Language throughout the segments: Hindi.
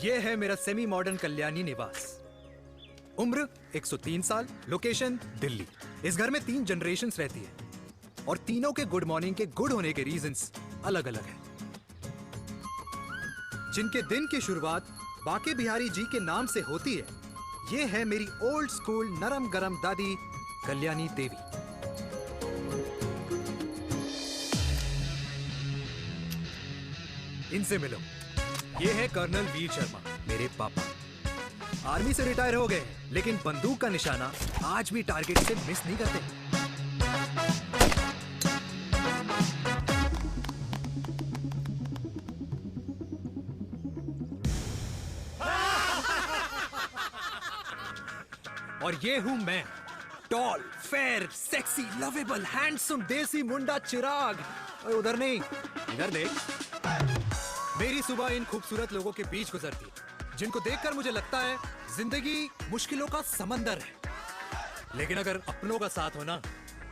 ये है मेरा सेमी मॉडर्न कल्याणी निवास। उम्र 103 साल, लोकेशन दिल्ली। इस घर में 3 जनरेशन्स रहती है और तीनों के गुड मॉर्निंग के गुड होने के रीजंस अलग अलग हैं। जिनके दिन की शुरुआत बाके बिहारी जी के नाम से होती है, ये है मेरी ओल्ड स्कूल नरम गरम दादी कल्याणी देवी। इनसे मिलो। ये है कर्नल वीर शर्मा, मेरे पापा। आर्मी से रिटायर हो गए, लेकिन बंदूक का निशाना आज भी टारगेट से मिस नहीं करते। और ये हूं मैं, tall, fair, sexy, lovable, handsome देसी मुंडा चिराग। और उधर नहीं, इधर देख। मेरी सुबह इन खूबसूरत लोगों के बीच गुजरती है, जिनको देखकर मुझे लगता है जिंदगी मुश्किलों का समंदर है। लेकिन अगर अपनों का साथ हो ना,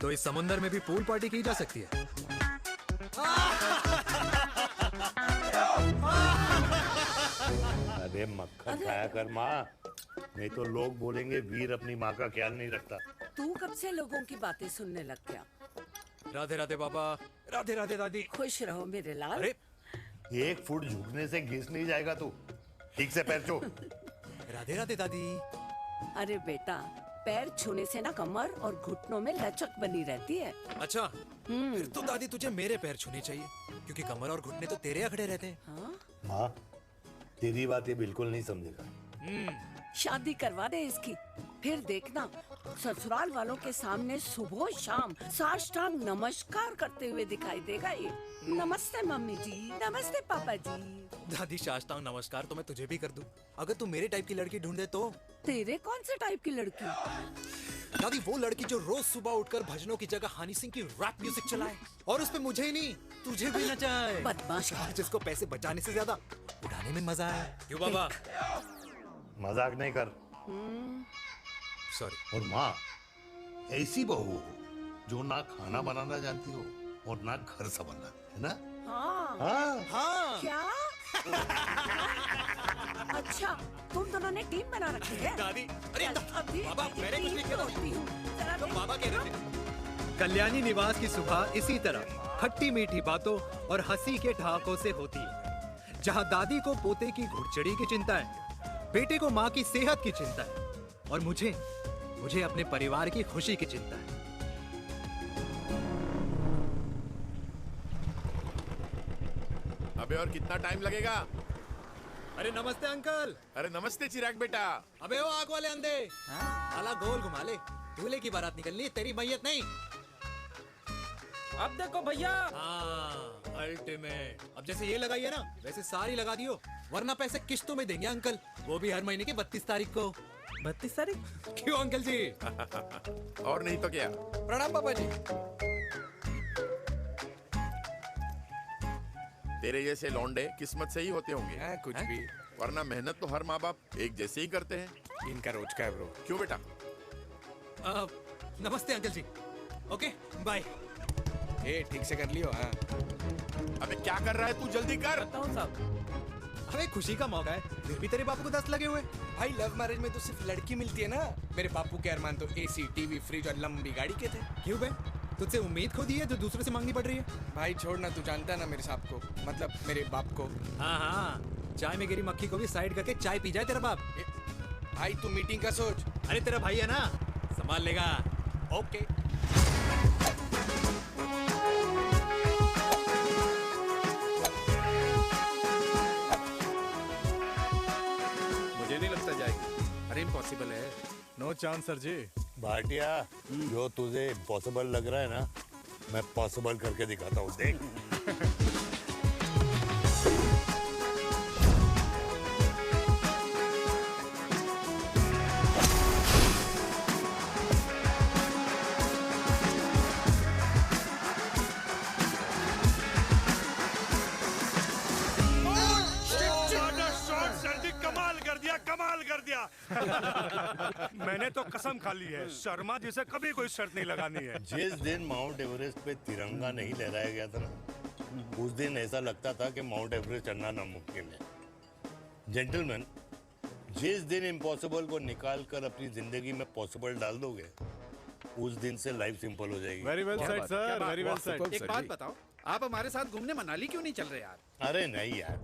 तो इस समंदर में भी पूल पार्टी की जा सकती है। अरे मक्खन खाया कर माँ, नहीं तो लोग बोलेंगे वीर अपनी माँ का ख्याल नहीं रखता। तू कब से लोगों की बातें सुनने लग गया? राधे राधे बाबा, राधे राधे दादी। खुश रहो मेरे लाल। अरे 1 फुट झुकने से घिस नहीं जाएगा तू, ठीक से पैर छू। राधे राधे दादी। अरे बेटा, पैर छूने से ना कमर और घुटनों में लचक बनी रहती है। अच्छा, फिर तो दादी तुझे मेरे पैर छूने चाहिए, क्योंकि कमर और घुटने तो तेरे अखड़े रहते हैं। हाँ? माँ, तेरी बात ये बिल्कुल नहीं समझेगा। शादी करवा दे इसकी, फिर देखना ससुराल वालों के सामने सुबह शाम साष्टांग नमस्कार करते हुए दिखाई देगा ये। नमस्ते मम्मी जी, नमस्ते पापा जी। दादी साष्टांग नमस्कार तो मैं तुझे भी कर दूं, अगर तू मेरे टाइप की लड़की ढूंढे तो। तेरे कौन से टाइप की लड़की? दादी वो लड़की जो रोज सुबह उठकर भजनों की जगह हनी सिंह की रैप म्यूजिक चलाए, और उसपे मुझे ही नहीं तुझे भी नचाए। बदमाश। जिसको पैसे बचाने से ज्यादा उड़ाने में मजा आए। क्यों बाबा? मजाक नहीं कर। सॉरी। और माँ, ऐसी बहू हो जो ना खाना बनाना जानती हो और ना घर संभालना, है ना? हाँ। हाँ हाँ। क्या? अच्छा, तुम दोनों ने टीम बना रखी है? दादी, अरे अभी बाबा, मैंने कुछ नहीं किया। होती हूँ। जरा तो देख। बाबा कह रहे थे। कल्याणी निवास की सुबह इसी तरह खट्टी मीठी बातों और हंसी के ठहाकों से होती है, जहां दादी को पोते की घुड़चड़ी की चिंता है, बेटे को माँ की सेहत की चिंता है, और मुझे अपने परिवार की खुशी की चिंता है। अबे और कितना टाइम लगेगा? अरे नमस्ते अंकल। अरे नमस्ते चिराग बेटा। अबे वो आग वाले अंधे, साला गोल घुमा ले। दूल्हे की बारात निकलनी है, तेरी मैयत नहीं। अब देखो भैया। हाँ, अल्टीमेट। अब जैसे ये लगाई है ना, वैसे सारी लगा दियो, वरना पैसे किश्तों में देंगे अंकल, वो भी हर महीने की 32 तारीख को। 32 तारीख? क्यों अंकल जी? और नहीं तो क्या। प्रणाम पापा जी। तेरे जैसे लौंडे किस्मत से ही होते होंगे। कुछ भी, वरना मेहनत तो हर माँ बाप एक जैसे ही करते हैं। इनका रोज का है ब्रो। क्यों बेटा? नमस्ते अंकल जी। Okay bye. ए ठीक से कर लियो। हाँ अबे क्या कर रहा है तू? जल्दी कर। बताओ साहब। अरे खुशी का मौका है, फिर भी तेरे बापू को 10 लगे हुए। भाई लव मैरिज में तो सिर्फ लड़की मिलती है ना। मेरे बापू के अरमान तो एसी, टीवी, फ्रिज और लंबी गाड़ी के थे। क्यों बे? तुझसे उम्मीद खो दी है जो दूसरों से मांगनी पड़ रही है? भाई छोड़ना, तू जानता है ना मेरे साहब को, मतलब मेरे बाप को। हाँ हाँ, चाय में गिरी मक्खी को भी साइड करके चाय पी जाए तेरा बाप। भाई तू मीटिंग का सोच। अरे तेरा भाई है ना, संभाल लेगा। ओके। मुझे नहीं लगता जाएगी। अरे इम्पॉसिबल है। नो चांस सर जी। भाटिया, जो तुझे इम्पॉसिबल लग रहा है ना, मैं पॉसिबल करके दिखाता हूँ, देख। कमाल कर दिया। मैंने तो कसम खा ली है, शर्मा जी से कभी कोई शर्त नहीं लगानी है। जिस दिन माउंट एवरेस्ट पे तिरंगा नहीं लहराया गया था ना, उस दिन ऐसा लगता था कि माउंट एवरेस्ट चढ़ना नामुमकिन है। जेंटलमैन, जिस दिन इम्पॉसिबल को निकाल कर अपनी जिंदगी में पॉसिबल डाल दोगे, उस दिन से लाइफ सिंपल हो जाएगी। Very well said sir, very well said. एक बात बताओ, आप हमारे साथ घूमने मनाली क्यों नहीं चल रहे यार? अरे नहीं यार,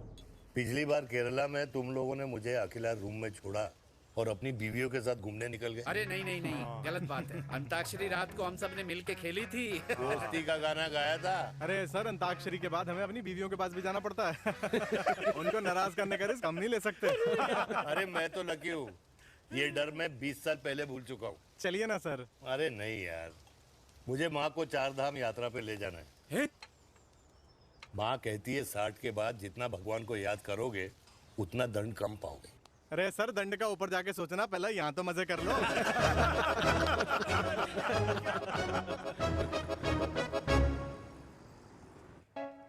पिछली बार केरला में तुम लोगों ने मुझे अकेला रूम में छोड़ा और अपनी बीवियों के साथ घूमने निकल गए। अरे नहीं नहीं नहीं, गलत बात है। अंताक्षरी रात को हम सब ने मिल के खेली थी। दोस्ती का गाना गाया था। अरे सर, अंताक्षरी के बाद हमें अपनी बीवियों के पास भी जाना पड़ता है। उनको नाराज करने का रिस्क हम नहीं ले सकते। अरे मैं तो लकी हूँ, ये डर मैं 20 साल पहले भूल चुका हूँ। चलिए ना सर। अरे नहीं यार, मुझे माँ को 4 धाम यात्रा पे ले जाना है। माँ कहती है 60 के बाद जितना भगवान को याद करोगे उतना दंड कम पाओगे। अरे सर, दंड का ऊपर जाके सोचना, पहले यहाँ तो मजे कर लो।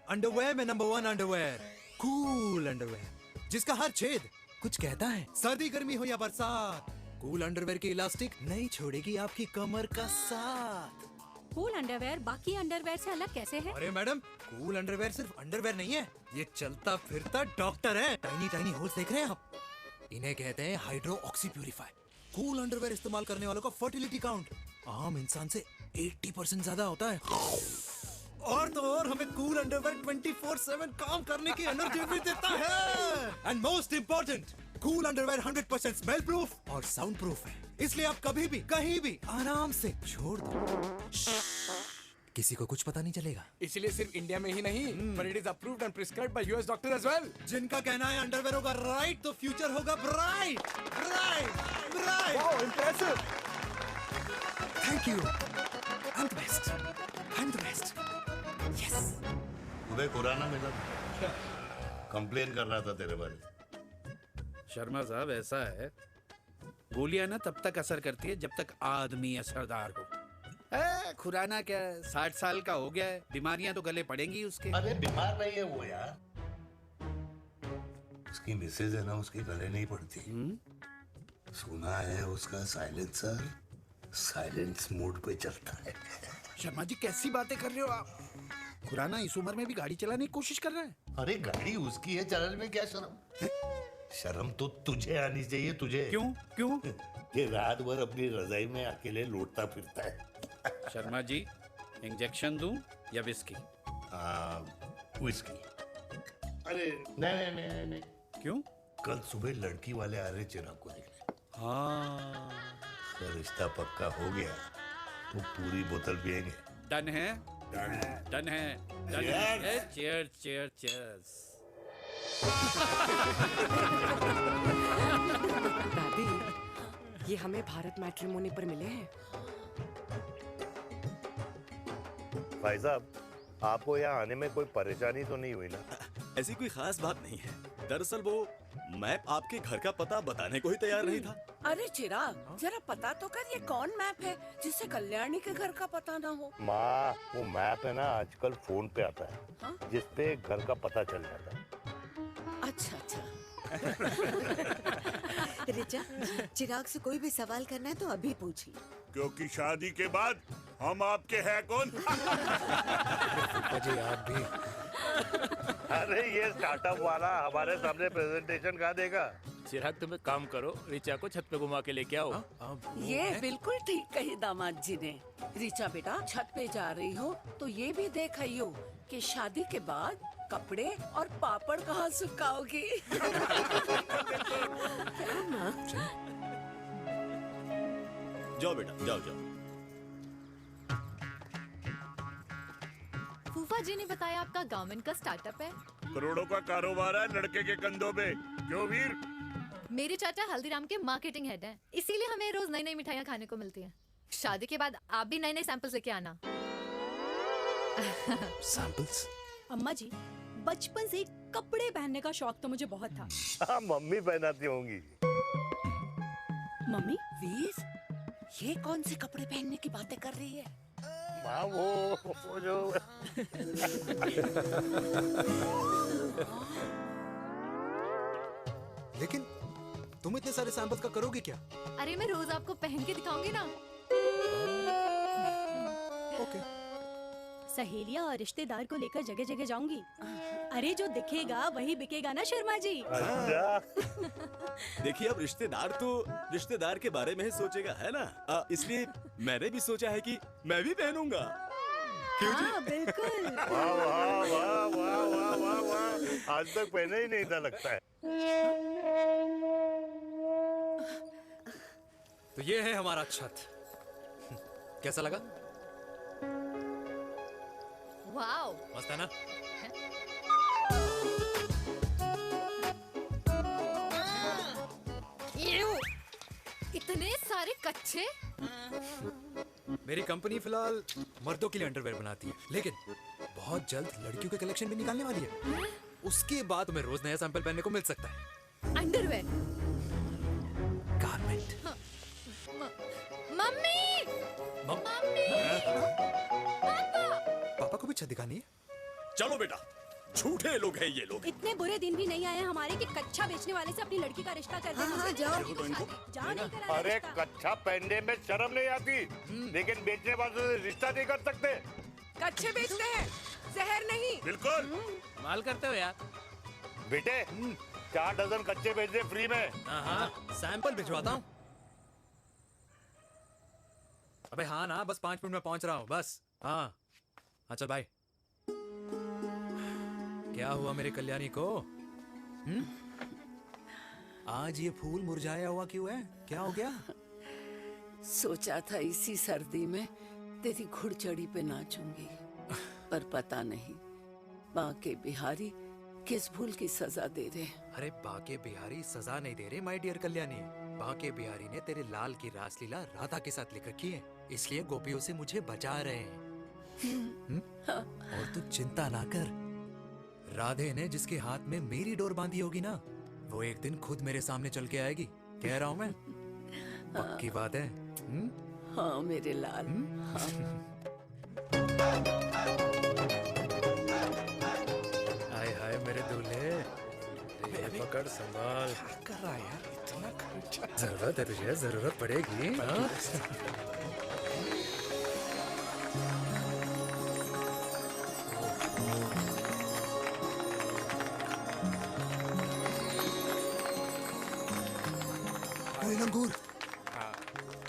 अंडरवेयर में नंबर 1 अंडरवेयर, कूल अंडरवेयर, जिसका हर छेद कुछ कहता है। सर्दी गर्मी हो या बरसात, कूल अंडरवेयर की इलास्टिक नहीं छोड़ेगी आपकी कमर का साथ। कूल अंडरवेयर बाकी अंडरवेयर से अलग कैसे है? अरे मैडम, कूल अंडरवेयर सिर्फ अंडरवेयर नहीं है, ये चलता फिरता डॉक्टर है। टाइनी टाइनी होल्स देख रहे हैं आप? इन्हें कहते हैं hydro oxy purifier. Cool underwear इस्तेमाल करने वालों का फर्टिलिटी काउंट आम इंसान से 80% ज्यादा होता है। और तो और हमें कूल अंडरवेयर 24/7 काम करने की एनर्जी भी देता है। And most important, cool underwear 100% smell proof और साउंड प्रूफ है, इसलिए आप कभी भी कहीं भी आराम से छोड़ दो, किसी को कुछ पता नहीं चलेगा। इसीलिए सिर्फ इंडिया में ही नहीं, पर it is approved and prescribed by US doctor as well. जिनका कहना है अंडरवेयर होगा राइट तो फ्यूचर होगा bright, bright, bright. Oh, impressive. Thank you. I am the best, I am the best. Yes. Uday Khurana मिला था, कंप्लेन कर रहा था तेरे बारे में। शर्मा साहब, ऐसा है, गोलियां ना तब तक असर करती है जब तक आदमी असरदार हो। खुराना क्या 60 साल का हो गया है, बीमारियां तो गले पड़ेंगी उसके। अरे बीमार नहीं है वो यार, उसकी मिसेज है ना, उसके गले नहीं पड़ती। सुना है उसका साइलेंसर साइलेंस मोड पे चलता है। शर्मा जी, कैसी बातें कर रहे हो आप? खुराना इस उम्र में भी गाड़ी चलाने की कोशिश कर रहा है। अरे गाड़ी उसकी है, चलाने में क्या शर्म? शर्म तो तुझे आनी चाहिए, तुझे। क्यों क्यों? ये रात भर अपनी रजाई में अकेले लौटता फिरता है। शर्मा जी, इंजेक्शन दूं या विस्की? विस्की। अरे नहीं नहीं नहीं नहीं। क्यों? कल सुबह लड़की वाले आ रहे चिराग को देखने। हाँ, अगर रिश्ता पक्का हो गया तो पूरी बोतल पिएंगे। डन है, डन है, डन है, डन है। Cheers, cheers, cheers. दादी, ये हमें भारत मैट्रिमोनी पर मिले हैं। भाई साहब, आपको यहाँ आने में कोई परेशानी तो नहीं हुई ना? ऐसी कोई खास बात नहीं है। दरअसल वो मैप आपके घर का पता बताने को ही तैयार नहीं था। अरे चिराग, जरा पता तो कर, ये कौन मैप है जिससे कल्याणी के घर का पता ना हो? माँ, वो मैप है ना आजकल फोन पे आता है। हाँ? जिसपे घर का पता चल जाता है। अच्छा अच्छा। रिचा, चिराग से कोई भी सवाल करना है तो अभी पूछिए। क्योंकि शादी के बाद हम आपके हैं कौन? अजय आप भी। अरे ये स्टार्टअप वाला हमारे सामने प्रेजेंटेशन कहाँ देगा? चिराग, तुम एक काम करो, रिचा को छत पे घुमा के लेके आओ। ये बिल्कुल ठीक कही दामाद जी ने। रिचा बेटा, छत पे जा रही हो तो ये भी देख आइयो कि शादी के बाद कपड़े और पापड़ कहाँ सुखाओगी। जाओ बेटा, जाओ जाओ। फूफा जी ने बताया आपका गवर्नमेंट का स्टार्टअप है। करोड़ों का कारोबार है लड़के के कंधों पे। क्यों वीर? मेरे चाचा हल्दीराम के मार्केटिंग हेड हैं, इसीलिए हमें रोज नई नई मिठाइयाँ खाने को मिलती हैं। शादी के बाद आप भी नए नए सैंपल्स लेके आना। सैंपल्स? अम्मा जी, बचपन से कपड़े पहनने का शौक तो मुझे बहुत था। हाँ, मम्मी पहनाती होंगी। मम्मी, वीर, ये कौन से कपड़े पहनने की बातें कर रही है? माँ, वो जो लेकिन तुम इतने सारे सैंपल्स का करोगे क्या? अरे मैं रोज आपको पहन के दिखाऊंगी ना। ओके। सहेलियां और रिश्तेदार को लेकर जगह जगह जाऊंगी। अरे जो दिखेगा वही बिकेगा ना शर्मा जी। देखिए अब रिश्तेदार तो रिश्तेदार के बारे में ही सोचेगा, है ना? इसलिए मैंने भी सोचा है कि मैं भी पहनूंगा। क्यों जी? हाँ बिल्कुल। वाह वाह वाह वाह वाह वाह वाह, आज तक पहने ही नहीं था लगता है। तो ये है हमारा छत। कैसा लगा? वाओ, मस्त है ना? इतने सारे कच्चे। मेरी कंपनी फिलहाल मर्दों के लिए अंडरवेयर बनाती है, लेकिन बहुत जल्द लड़कियों के कलेक्शन भी निकालने वाली है। उसके बाद तुम्हें रोज नया सैंपल पहनने को मिल सकता है। अंडरवेयर। गारमेंट। मम्मी। मम्मी। पापा को भी छत दिखानी है। चलो बेटा, झूठे लोग हैं ये लोग। इतने बुरे दिन भी नहीं आए हमारे कि कच्चा बेचने वाले से अपनी लड़की का रिश्ता कर दें। हाँ, जाओ। जाओ नहीं करा अरे रिश्ता। कच्चा पहनने में शर्म नहीं आती, लेकिन बेचने वालों से रिश्ता नहीं कर सकते। कच्चे बेचते हैं, जहर नहीं। बिल्कुल। माल करते हो यार। बेटे 4 डजन कच्चे बेच दे फ्री में। हाँ, सैंपल भिजवाता हूँ। अबे हाँ ना, बस 5 मिनट में पहुंच रहा हूँ बस। हाँ चल भाई। क्या हुआ मेरे कल्याणी को? आज ये फूल मुरझाया हुआ क्यों है? क्या हो गया? सोचा था इसी सर्दी में तेरी घुड़चड़ी पे नाचूंगी, पर पता नहीं बाके बिहारी किस भूल की सजा दे रहे। अरे बाके बिहारी सजा नहीं दे रहे माय डियर कल्याणी। बाके बिहारी ने तेरे लाल की रासलीला राधा के साथ लिख रखी है, इसलिए गोपियों से मुझे बचा रहे हैं। और तू चिंता ना कर, राधे ने जिसके हाथ में मेरी डोर बांधी होगी ना, वो एक दिन खुद मेरे सामने चल के आएगी। कह रहा हूं मैं, पक्की बात है। हाँ मेरे लाल। हाय हाय मेरे दूल्हे, पकड़ संभाल। क्या कर रहा है यार, इतना खर्चा। जरूरत है तुझे, जरूरत पड़ेगी। हाँ? लंगूर,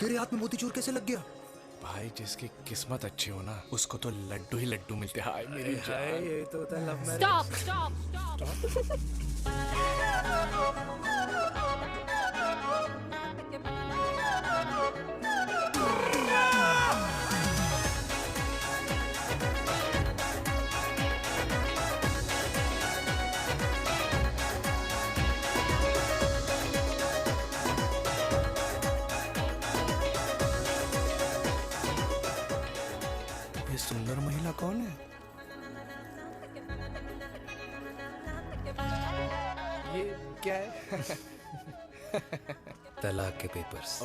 तेरे हाथ में मोतीचूर कैसे लग गया? भाई जिसकी किस्मत अच्छी हो ना, उसको तो लड्डू ही लड्डू मिलते हैं। हाय मेरी जान। ये तो होता है love marriage. Stop stop stop. ये सुंदर महिला कौन है? ये क्या है? तलाक के पेपर्स।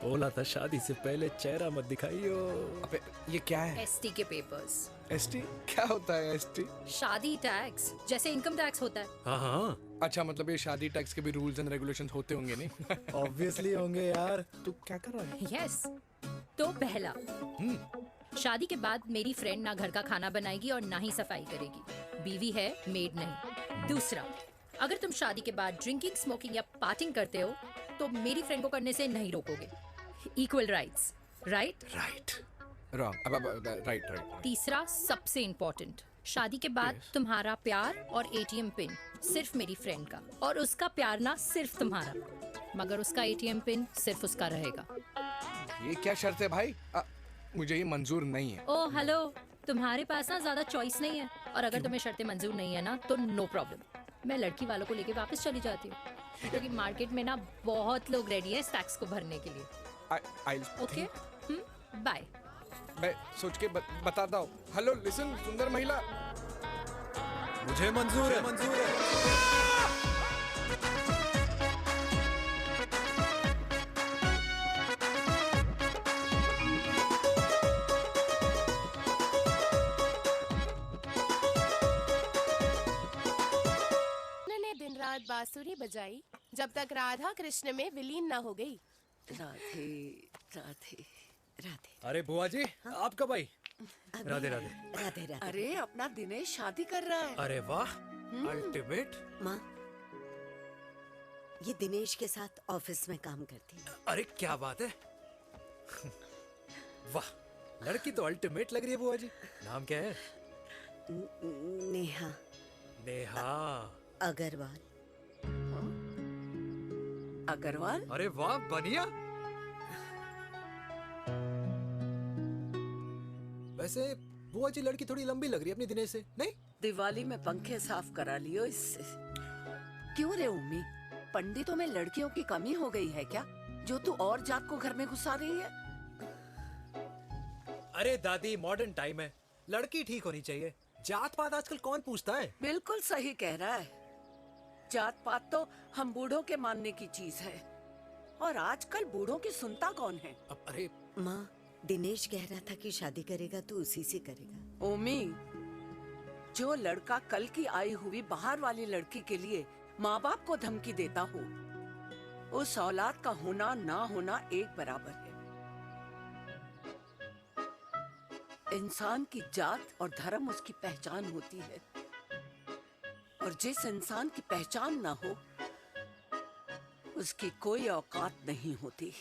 बोला था शादी से पहले चेहरा मत दिखाइयो। अबे ये क्या है? एसटी के पेपर्स। एसटी क्या होता है? एसटी शादी टैक्स, जैसे इनकम टैक्स होता है। हाँ हाँ, अच्छा, मतलब ये शादी टैक्स के भी रूल्स एंड रेगुलेशंस होते होंगे नहीं? ऑब्वियसली होंगे यार। तू क्या कर रहा है? यस। तो पहला, शादी के बाद मेरी फ्रेंड ना घर का खाना बनाएगी और ना ही सफाई करेगी। बीवी है, मेड नहीं। दूसरा, अगर तुम शादी के बाद ड्रिंकिंग, स्मोकिंग या पार्टिंग करते हो तो मेरी फ्रेंड को करने से नहीं रोकोगे। Equal rights, right? Right. Wrong. Right right. तीसरा, सबसे इम्पोर्टेंट, शादी के बाद तुम्हारा प्यार और एटीएम पिन सिर्फ मेरी फ्रेंड का, और उसका प्यार ना सिर्फ तुम्हारा, मगर उसका एटीएम पिन सिर्फ उसका रहेगा। ये क्या शर्त है भाई? मुझे ये मंजूर नहीं है। ओ हेलो, तुम्हारे पास ना ज्यादा चॉइस नहीं है, और अगर तुम्हें शर्तें मंजूर नहीं है ना तो नो प्रॉब्लम, मैं लड़की वालों को लेके वापस चली जाती हूँ, क्योंकि मार्केट में ना बहुत लोग रेडी है टैक्स को भरने के लिए। Okay, bye. मैं सोच के बताता हूँ। हेलो लिसन, सुंदर महिला, मुझे मंजूर है, मंजूर है। दिन रात बांसुरी बजाई जब तक राधा कृष्ण में विलीन न हो गई। राधे राधे राधे। अरे बुआ जी, आप कब आई? राधे राधे। राधे राधे। अरे अपना दिनेश शादी कर रहा है। अरे वाह, अल्टीमेट। माँ, ये दिनेश के साथ ऑफिस में काम करती है। अरे क्या बात है। वाह, लड़की तो अल्टीमेट लग रही है बुआ जी। नाम क्या है? नेहा नेहा अग्रवाल। अग्रवाल? अरे वाह, बढ़िया। वैसे बुआ जी लड़की थोड़ी लंबी लग रही है अपनी दिनेश से, नहीं? दिवाली में पंखे साफ करा लियो इससे। क्यों रे उम्मी, पंडितों में लड़कियों की कमी हो गई है क्या, जो तू और जात को घर में घुसा रही है? अरे दादी, मॉडर्न टाइम है, लड़की ठीक होनी चाहिए। जात पात आजकल कौन पूछता है? बिल्कुल सही कह रहा है। जात पात तो हम बूढ़ों के मानने की चीज है, और आजकल बूढ़ों की सुनता कौन है? अब अरे माँ, दिनेश कह रहा था कि शादी करेगा तो उसी से करेगा। ओमी, जो लड़का कल की आई हुई बाहर वाली लड़की के लिए माँ बाप को धमकी देता हो, उस औलाद का होना ना होना एक बराबर है। इंसान की जात और धर्म उसकी पहचान होती है, और जिस इंसान की पहचान ना हो उसकी कोई औकात नहीं होती।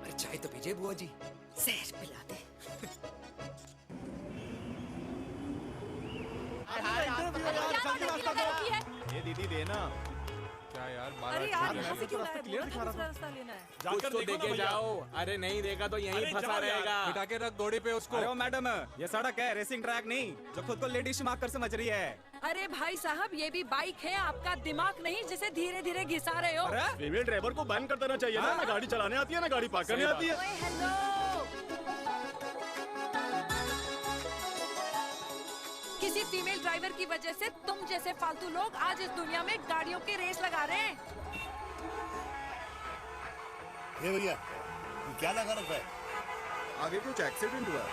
अरे चाय तो पीजिए बुआ जी। जहर पिला दे। ये दीदी देना। क्या यार, अरे यार, यहाँ से क्यों लाए? दूसरा रास्ता लेना है। कुछ तो देके जाओ। अरे नहीं देगा तो यहीं फंसा रहेगा। बिठा के रख घोड़ी पे उसको। अरे मैडम, ये सड़क है, रेसिंग ट्रैक नहीं जो खुद को लेडी शिमाक कर समझ रही है। अरे भाई साहब, ये भी बाइक है, आपका दिमाग नहीं जिसे धीरे धीरे घिसा रहे हो। फीमेल ड्राइवर को बैन कर देना चाहिए ना गाड़ी चलाने आती है ना गाड़ी पार्क करने आती है। हेलो, किसी फीमेल ड्राइवर की वजह से तुम जैसे फालतू लोग आज इस दुनिया में गाड़ियों की रेस लगा रहे हैं। ये भैया, ये क्या लगा रखा है? आगे कुछ एक्सीडेंट हुआ।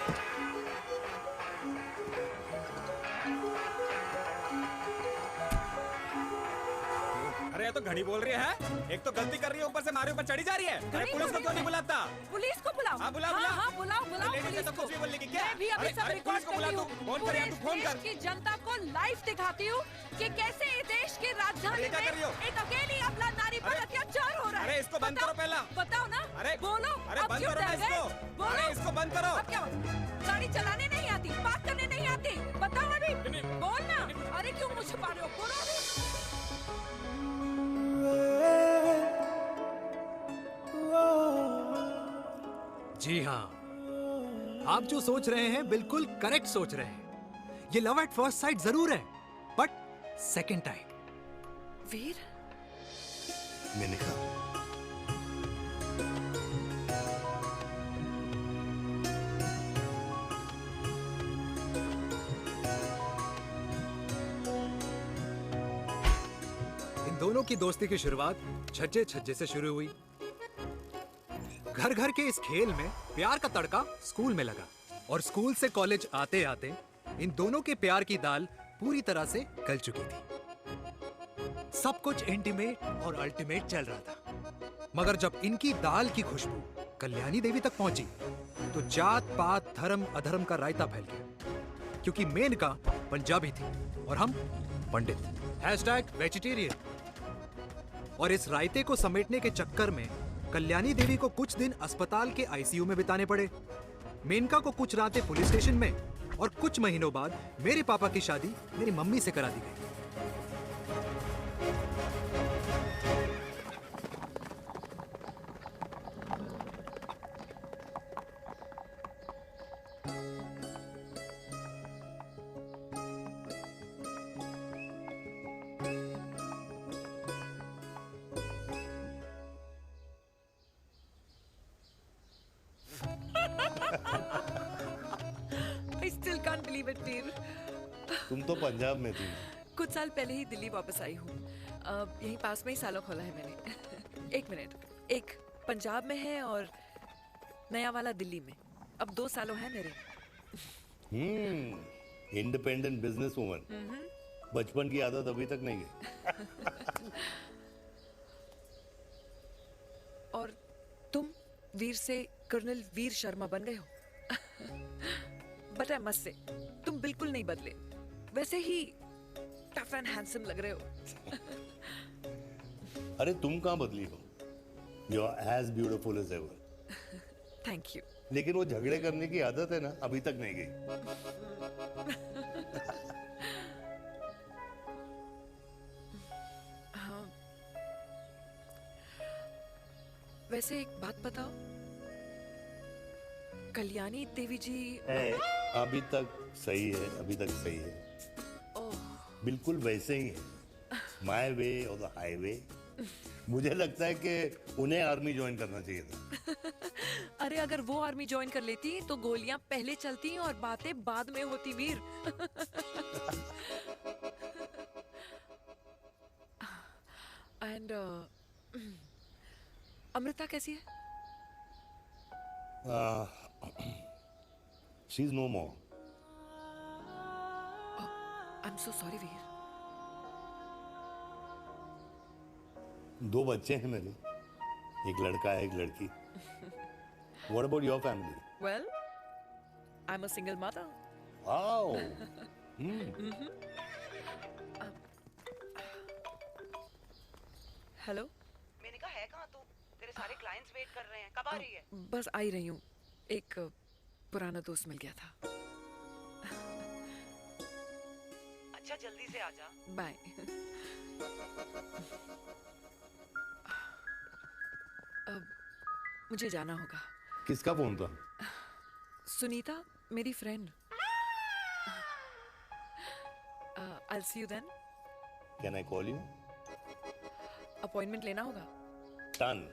अरे ये तो घड़ी बोल रही है, एक तो गलती कर रही है, ऊपर से हमारे ऊपर चढ़ी जा रही है। अरे पुलिस को क्यों नहीं बुलाता? पुलिस को बुलाओ। हाँ, बुलाओ, हाँ, हाँ, बुलाओ बुलाओ लेडीज पुलिस तो को। कुछ भी बोलने की क्या? मैं भी अभी सब अरे रिकॉर्ड पुलिस को कर बुला रही तू, हूँ। फोन कर यार, तू फोन पूरे कर। देश की जनता को लाइव दिखाती हूँ कि कैसे इस देश की राजधानी अरे क्या कर रही हो? में एक अकेली अबला नारी पर अत्याचार हो रहा है। अरे इसको बंद करो पहला। बताओ ना। अरे बोलो। अरे अब बंद क्यों करो डर ना गए? इसको। बोलो। अरे इसको बंद करो। अब क्या? गाड़ी चलाने नहीं आती, बात करने नहीं आती, बताओ अभी। बोल ना। अरे क्यों मुझे छुपा रहे हो? बोलो अभी। जी हाँ, आप जो सोच रहे हैं बिल्कुल करेक्ट सोच रहे हैं। ये लव एट फर्स्ट साइट जरूर है, बट सेकंड टाइम। वीर, मैंने कहा इन दोनों की दोस्ती की शुरुआत छज्जे छज्जे से शुरू हुई। घर घर के इस खेल में प्यार का तड़का स्कूल में लगा, और स्कूल से कॉलेज आते आते इन दोनों के प्यार की दाल पूरी तरह से गल चुकी थी। सब कुछ इंटीमेट और अल्टीमेट चल रहा था, मगर जब इनकी दाल की खुशबू कल्याणी देवी तक पहुंची तो जात पात धर्म अधर्म का रायता फैल गया, क्योंकि मेनका पंजाबी थी और हम पंडित। #वेजिटेरियन। और इस रायते को समेटने के चक्कर में कल्याणी देवी को कुछ दिन अस्पताल के आईसीयू में बिताने पड़े, मेनका को कुछ रातें पुलिस स्टेशन में, और कुछ महीनों बाद मेरे पापा की शादी मेरी मम्मी से करा दी गई। I still can't believe it, वीर। तुम तो पंजाब में थी। कुछ साल पहले ही दिल्ली वापस आई हूँ। यहीं पास में ही सालों खोला है मैंने। एक मिनट, एक पंजाब में है और नया वाला दिल्ली में। अब 2 सालों है मेरे। Independent business woman. बचपन की आदत अभी तक नहीं गई। और तुम वीर से कर्नल वीर शर्मा बन गए हो। बट आई मस्ट से तुम बिल्कुल नहीं बदले, वैसे ही टफ एंड हैंडसम लग रहे हो। अरे तुम कहाँ बदली हो? You are as beautiful as ever. Thank you. लेकिन वो झगड़े करने की आदत है ना, अभी तक नहीं गई। हाँ। वैसे एक बात बताओ, कल्याणी देवी जी अभी तक सही है, अभी तक सही है। बिल्कुल वैसे ही है, माय वे और द हाईवे। मुझे लगता है कि उन्हें आर्मी ज्वाइन करना चाहिए था। अरे अगर वो आर्मी ज्वाइन कर लेती तो गोलियां पहले चलती और बातें बाद में होती वीर। एंड अमृता कैसी है? She is no more. I am so sorry Veer. 2 बच्चे हैं मेरे, एक लड़का है, एक लड़की। What about your family? Well, I'm a single mother. Wow. Hello. मैंने कहा है कहाँ तू? तेरे सारे क्लाइंट्स वेट कर रहे हैं, कब आ रही है? बस आ ही रही हूँ, एक पुराना दोस्त मिल गया था। अच्छा जल्दी से आ जा। बाय। अब मुझे जाना होगा। किसका फोन था? सुनीता, मेरी friend. I'll see you then. Can I call you? Appointment लेना होगा। Done.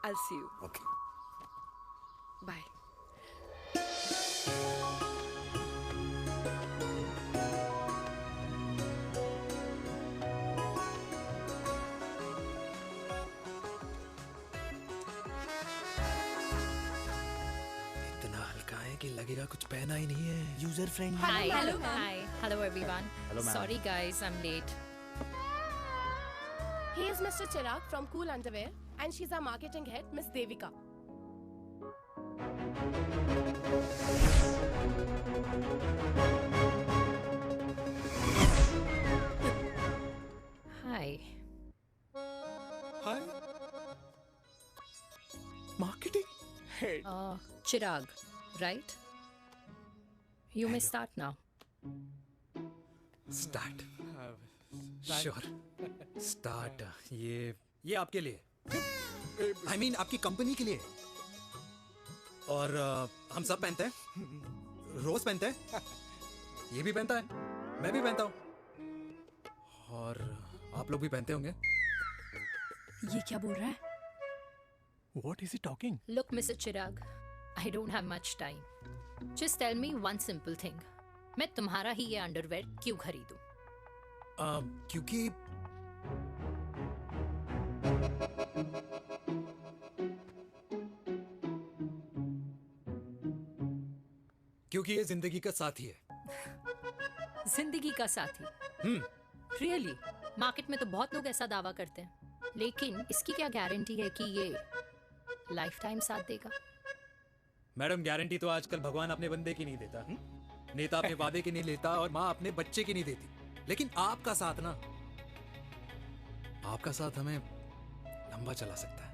I'll see you. Okay. Bye. इतना हल्का है कि लगेगा कुछ पहना ही नहीं है। User friendly. Hello everyone. Hello, ma'am. Sorry guys, I'm late. He is Mr. Chirag from Cool Underwear and she's our marketing head, Miss Devika. Hi. Hi. Marketing head. Chirag, right? You may start now. Start. Sure. Start. ये आपके लिए। I mean आपकी कंपनी के लिए। और हम सब पहनते हैं। रोज पहनते हैं। ये भी पहनता है। मैं भी पहनता हूँ। और आप लोग भी पहनते होंगे। ये क्या बोल रहा है? What is he talking? Look, Mr. Chirag, I don't have much time. Just tell me one simple thing. मैं तुम्हारा ही ये अंडरवेयर क्यों खरीदूं? क्योंकि ये जिंदगी का साथी है। जिंदगी का साथी? Really? मार्केट में तो बहुत लोग ऐसा दावा करते हैं, लेकिन इसकी क्या गारंटी है कि ये लाइफ टाइम साथ देगा? मैडम, गारंटी तो आजकल भगवान अपने बंदे की नहीं देता। नेता अपने वादे की नहीं लेता और माँ अपने बच्चे की नहीं देती। लेकिन आपका साथ ना, आपका साथ हमें लंबा चला सकता है।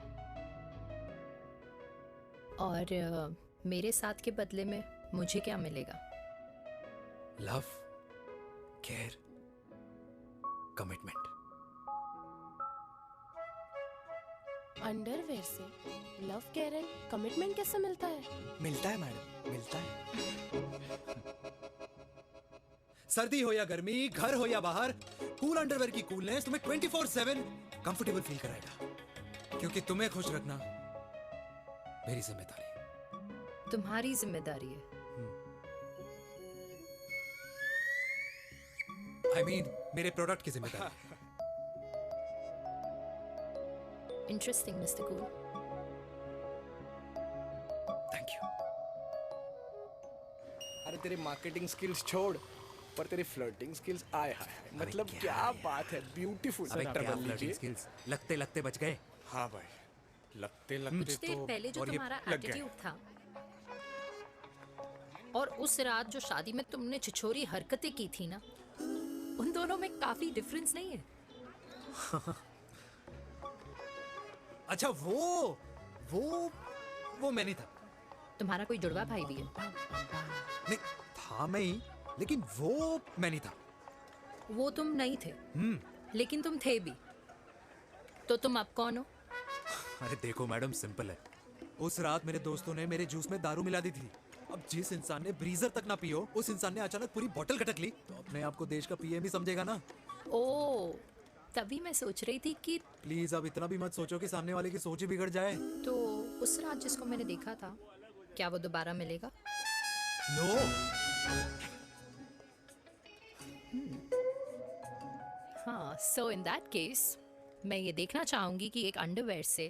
और मेरे साथ के बदले में मुझे क्या मिलेगा? Love, care, commitment. अंडरवेयर से लव, केयर एंड कमिटमेंट कैसे मिलता है? मिलता है मैडम, मिलता है। सर्दी हो या गर्मी, घर हो या बाहर, कूल अंडरवेयर की कूलनेस तुम्हें 24/7 कंफर्टेबल फील कराएगा। क्योंकि तुम्हें खुश रखना मेरी जिम्मेदारी है। तुम्हारी जिम्मेदारी है? I mean, मेरे प्रोडक्ट की जिम्मेदारी है। Interesting, Mr. Cool. Thank you. तेरे मार्केटिंग स्किल्स छोड़, पर तेरी फ्लर्टिंग स्किल्स आए हाय, मतलब क्या बात है, ब्यूटीफुल। स्किल्स लगते लगते बच गए। हाँ भाई, लगते कुछ लगते देर तो पहले जो और ये तुम्हारा लग गए। एटीट्यूड था और उस रात जो शादी में तुमने छिछोरी हरकतें की थी ना, उन दोनों में काफी डिफरेंस नहीं है? अच्छा वो मैं नहीं था। तुम्हारा कोई जुड़वा भाई भी है? नहीं था मैं ही, लेकिन वो मैं नहीं था। वो तुम नहीं थे, लेकिन तुम थे भी। तो तुम अब कौन हो? अरे देखो मैडम, सिंपल है। उस रात मेरे दोस्तों ने मेरे जूस में दारू मिला दी थी। अब जिस इंसान ने ब्रीजर तक ना पियो, उस इंसान ने अचानक पूरी बोतल खटक ली, तो अपने आप को देश का पीएम ही समझेगा ना। ओ, तभी मैं सोच रही थी कि प्लीज अब इतना भी मत सोचो कि सामने वाले की सोच ही बिगड़ जाए। तो उस रात जिसको मैंने देखा था, क्या वो दोबारा मिलेगा? नो। हाँ, सो इन दैट केस मैं ये देखना चाहूंगी कि एक अंडरवेयर से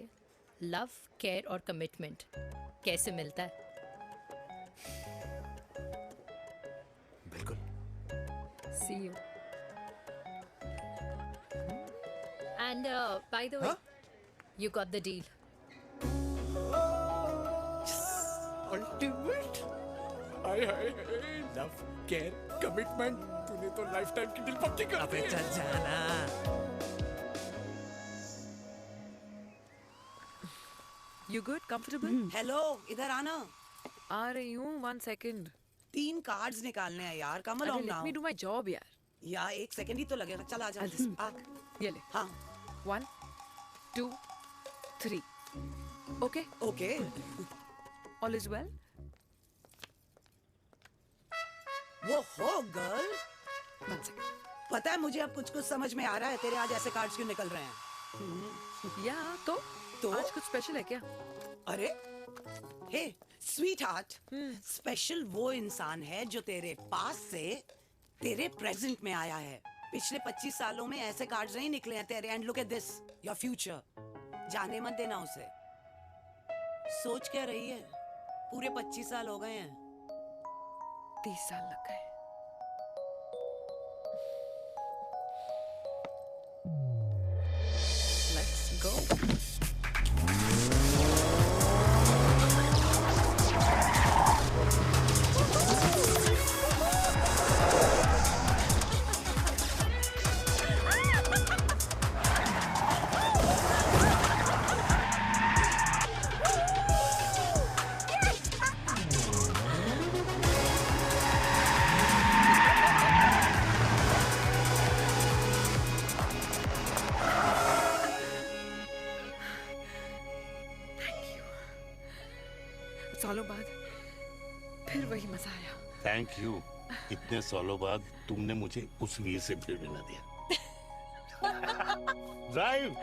लव, केयर और कमिटमेंट कैसे मिलता है। बिल्कुल। See you. And by the way, you got the deal. Ultimate. Hi hi, love, care, commitment, तूने तो लाइफ टाइम की डील पक्की कर दी है। चल जाना। You good? Comfortable? हेलो, इधर आना। आ रही हूँ, 1 second. 3 कार्ड्स निकालने हैं यार, कम अरे on let now. me do my job यार. या 1 सेकंड ही तो लगेगा, चल आ जा। आ, ये ले. हाँ 1, 2, 3. Okay? Okay. All is well? वो हो गर्ल, 1 second. पता है मुझे अब कुछ समझ में आ रहा है, तेरे आज ऐसे कार्ड्स क्यों निकल रहे हैं। या तो आज कुछ स्पेशल है क्या? अरे हे स्वीट हार्ट, स्पेशल वो इंसान है जो तेरे पास से तेरे प्रेजेंट में आया है। पिछले 25 सालों में ऐसे कार्ड्स नहीं निकले हैं तेरे। And look at this, your future. जाने मत देना उसे। सोच क्या रही है, पूरे 25 साल हो गए हैं। 30 साल लग गए. Let's go. सालों बाद फिर वही मजा आया. Thank you. इतने सालों बाद तुमने मुझे उस वीर से फिर मिला दिया। ड्राइव।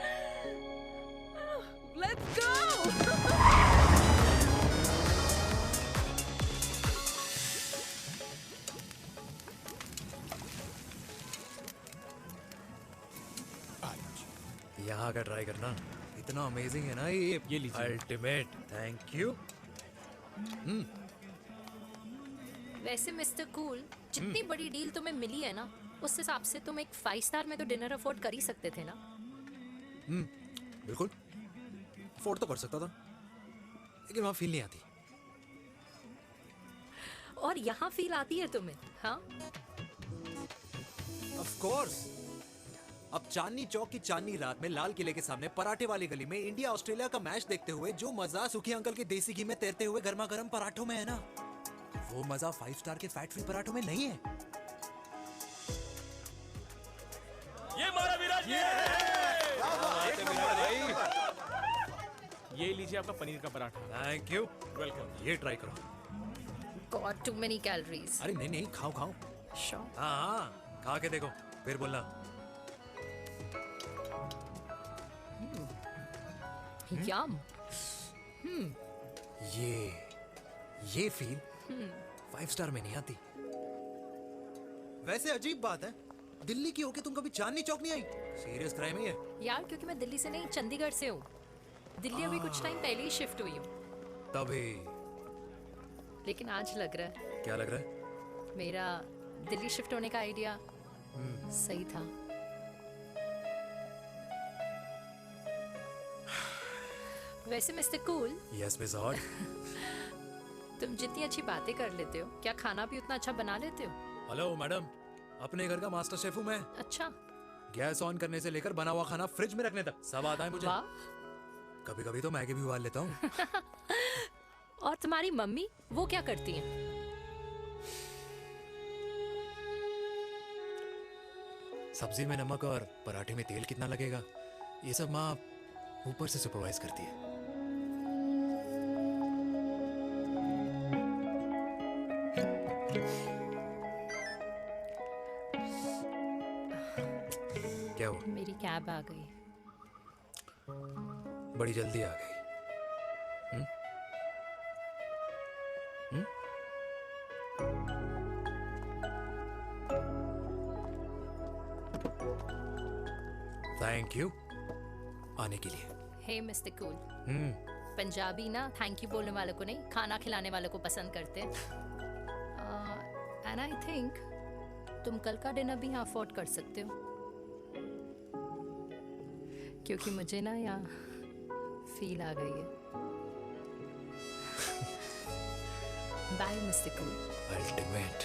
Let's go. यहाँ का ट्राई करना, इतना अमेजिंग है ना ये लीजिए। Ultimate, thank you. वैसे मिस्टर कूल, जितनी बड़ी डील तुम्हें मिली है ना, उस हिसाब से तुम एक 5 स्टार में तो डिनर अफोर्ड कर ही सकते थे ना। बिल्कुल, अफोर्ड तो कर सकता था, लेकिन वहाँ फील नहीं आती। और यहाँ फील आती है तुम्हें? हाँ, ऑफ कोर्स। अब चांदनी चौक की चांदनी रात में लाल किले के सामने पराठे वाली गली में इंडिया ऑस्ट्रेलिया का मैच देखते हुए जो मजा सुखी अंकल के देसी घी में तैरते हुए गर्मा गर्म पराठों में है ना, वो मजा 5 स्टार के फैट फ्री पराठों में नहीं है। ये मारा विराट। ये लीजिए आपका पनीर का पराठा। Thank you, welcome. ये ट्राई करो। God too many calories. अरे नहीं नहीं, खाओ खाओ। श्योर। हाँ, खा के देखो फिर बोलना। यम। ये फील 5 स्टार में नहीं आती। वैसे अजीब बात है, दिल्ली की होके तुम कभी चांदनी चौक नहीं आई? सीरियस क्राइम है ये। यार क्योंकि मैं दिल्ली से नहीं, चंडीगढ़ से हूँ। दिल्ली अभी कुछ टाइम पहले ही शिफ्ट हुई हूँ। तभी। लेकिन आज लग रहा है क्या लग रहा है? मेरा दिल्ली शिफ्ट होने का आइडिया सही था। वैसे mister cool, yes miss hot. तुम जितनी अच्छी बातें कर लेते हो, क्या खाना भी उतना अच्छा बना लेते हो? हेलो मैडम, अपने घर का मास्टर शेफ हूँ मैं। अच्छा। गैस ऑन करने से लेकर बना हुआ खाना फ्रिज में रखने तक सब आता है मुझे। वाह। कभी कभी तो मैगी भी उबाल लेता हूँ। और तुम्हारी मम्मी, वो क्या करती हैं? सब्जी में नमक और पराठे में तेल कितना लगेगा, ये सब माँ ऊपर से सुपरवाइज करती है। क्या हुआ? मेरी कैब आ गई। बड़ी जल्दी आ गई। थैंक यू आने के लिए। हे मिस्टर कूल, पंजाबी ना थैंक यू बोलने वालों को नहीं, खाना खिलाने वालों को पसंद करते हैं। एंड आई थिंक तुम कल का डिनर भी यहाँ अफोर्ड कर सकते हो, क्योंकि मुझे ना यहाँ फील आ गई है। Bye mister cool. Ultimate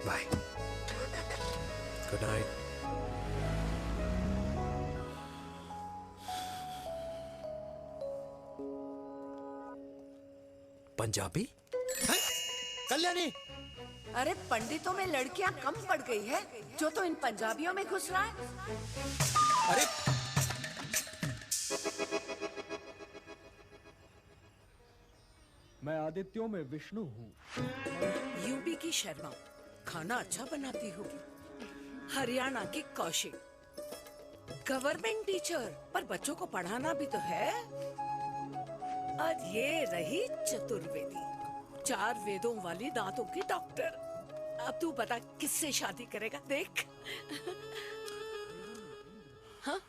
bye, good night. Punjabi? Kalyani, अरे पंडितों में लड़कियां कम पड़ गई है जो तो इन पंजाबियों में घुस रहा है। अरे मैं आदित्यों में विष्णु हूँ। यूपी की शर्मा, खाना अच्छा बनाती होगी। हरियाणा की कौशिक, गवर्नमेंट टीचर, पर बच्चों को पढ़ाना भी तो है। और ये रही चतुर्वेदी, 4 वेदों वाली दांतों की डॉक्टर। अब तू बता किससे शादी करेगा? देख। हाँ?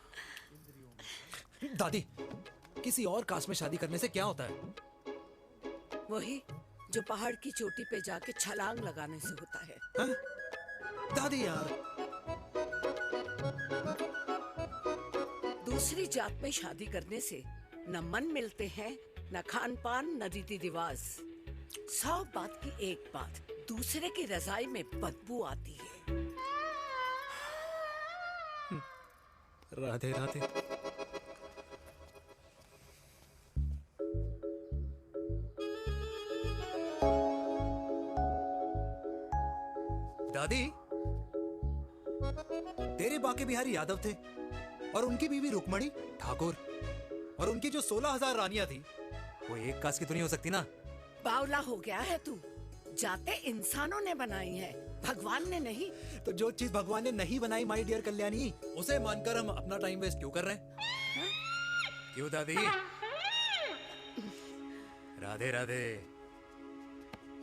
दादी, किसी और कास्ट में शादी करने से क्या होता है? वही जो पहाड़ की चोटी पे जाके छलांग लगाने से होता है। हा? दादी यार, दूसरी जात में शादी करने से न मन मिलते हैं, न खान पान, न रीति रिवाज। 100 बात की एक बात, दूसरे की रजाई में बदबू आती है। राधे राधे। दादी, तेरे बाके बिहारी यादव थे और उनकी बीवी रुक्मणी ठाकुर, और उनकी जो 16,000 रानियां थी वो एक कास्ट की तो नहीं हो सकती ना? बावला हो गया है तू। जाते इंसानों ने बनाई है, भगवान ने नहीं। तो जो चीज भगवान ने नहीं बनाई माय डियर कल्याणी, उसे मानकर हम अपना टाइम वेस्ट क्यों कर रहे हैं? क्यों दादी? राधे राधे।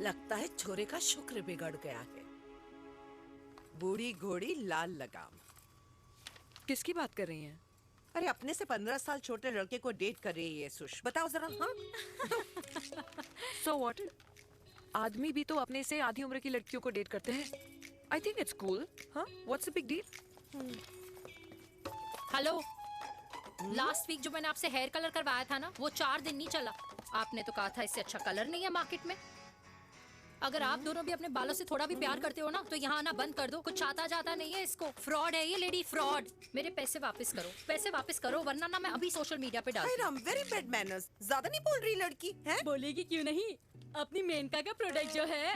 लगता है छोरे का शुक्र बिगड़ गया है। बूढ़ी घोड़ी लाल लगाम। किसकी बात कर रही हैं? अरे अपने से 15 साल छोटे लड़के को डेट कर रही है सुश। बताओ जरा। हाँ? So what? आदमी भी तो अपने से आधी उम्र की लड़कियों को डेट करते हैं। I think it's cool. हाँ? What's the big deal? Hello, last week जो मैंने आपसे हेयर कलर करवाया था ना, वो 4 दिन नहीं चला। आपने तो कहा था इससे अच्छा कलर नहीं है मार्केट में। अगर आप दोनों भी अपने बालों से थोड़ा भी प्यार करते हो ना, तो यहाँ आना बंद कर दो। कुछ आता जाता नहीं है इसको। फ्रॉड है ये लेडी, फ्रॉड। मेरे पैसे वापस करो, पैसे वापस करो, वरना ना मैं अभी सोशल मीडिया पे डाल दूँ। Very bad manners. ज्यादा नहीं बोल रही लड़की है? बोलेगी क्यों नहीं? अपनी मेनका का प्रोडक्ट जो है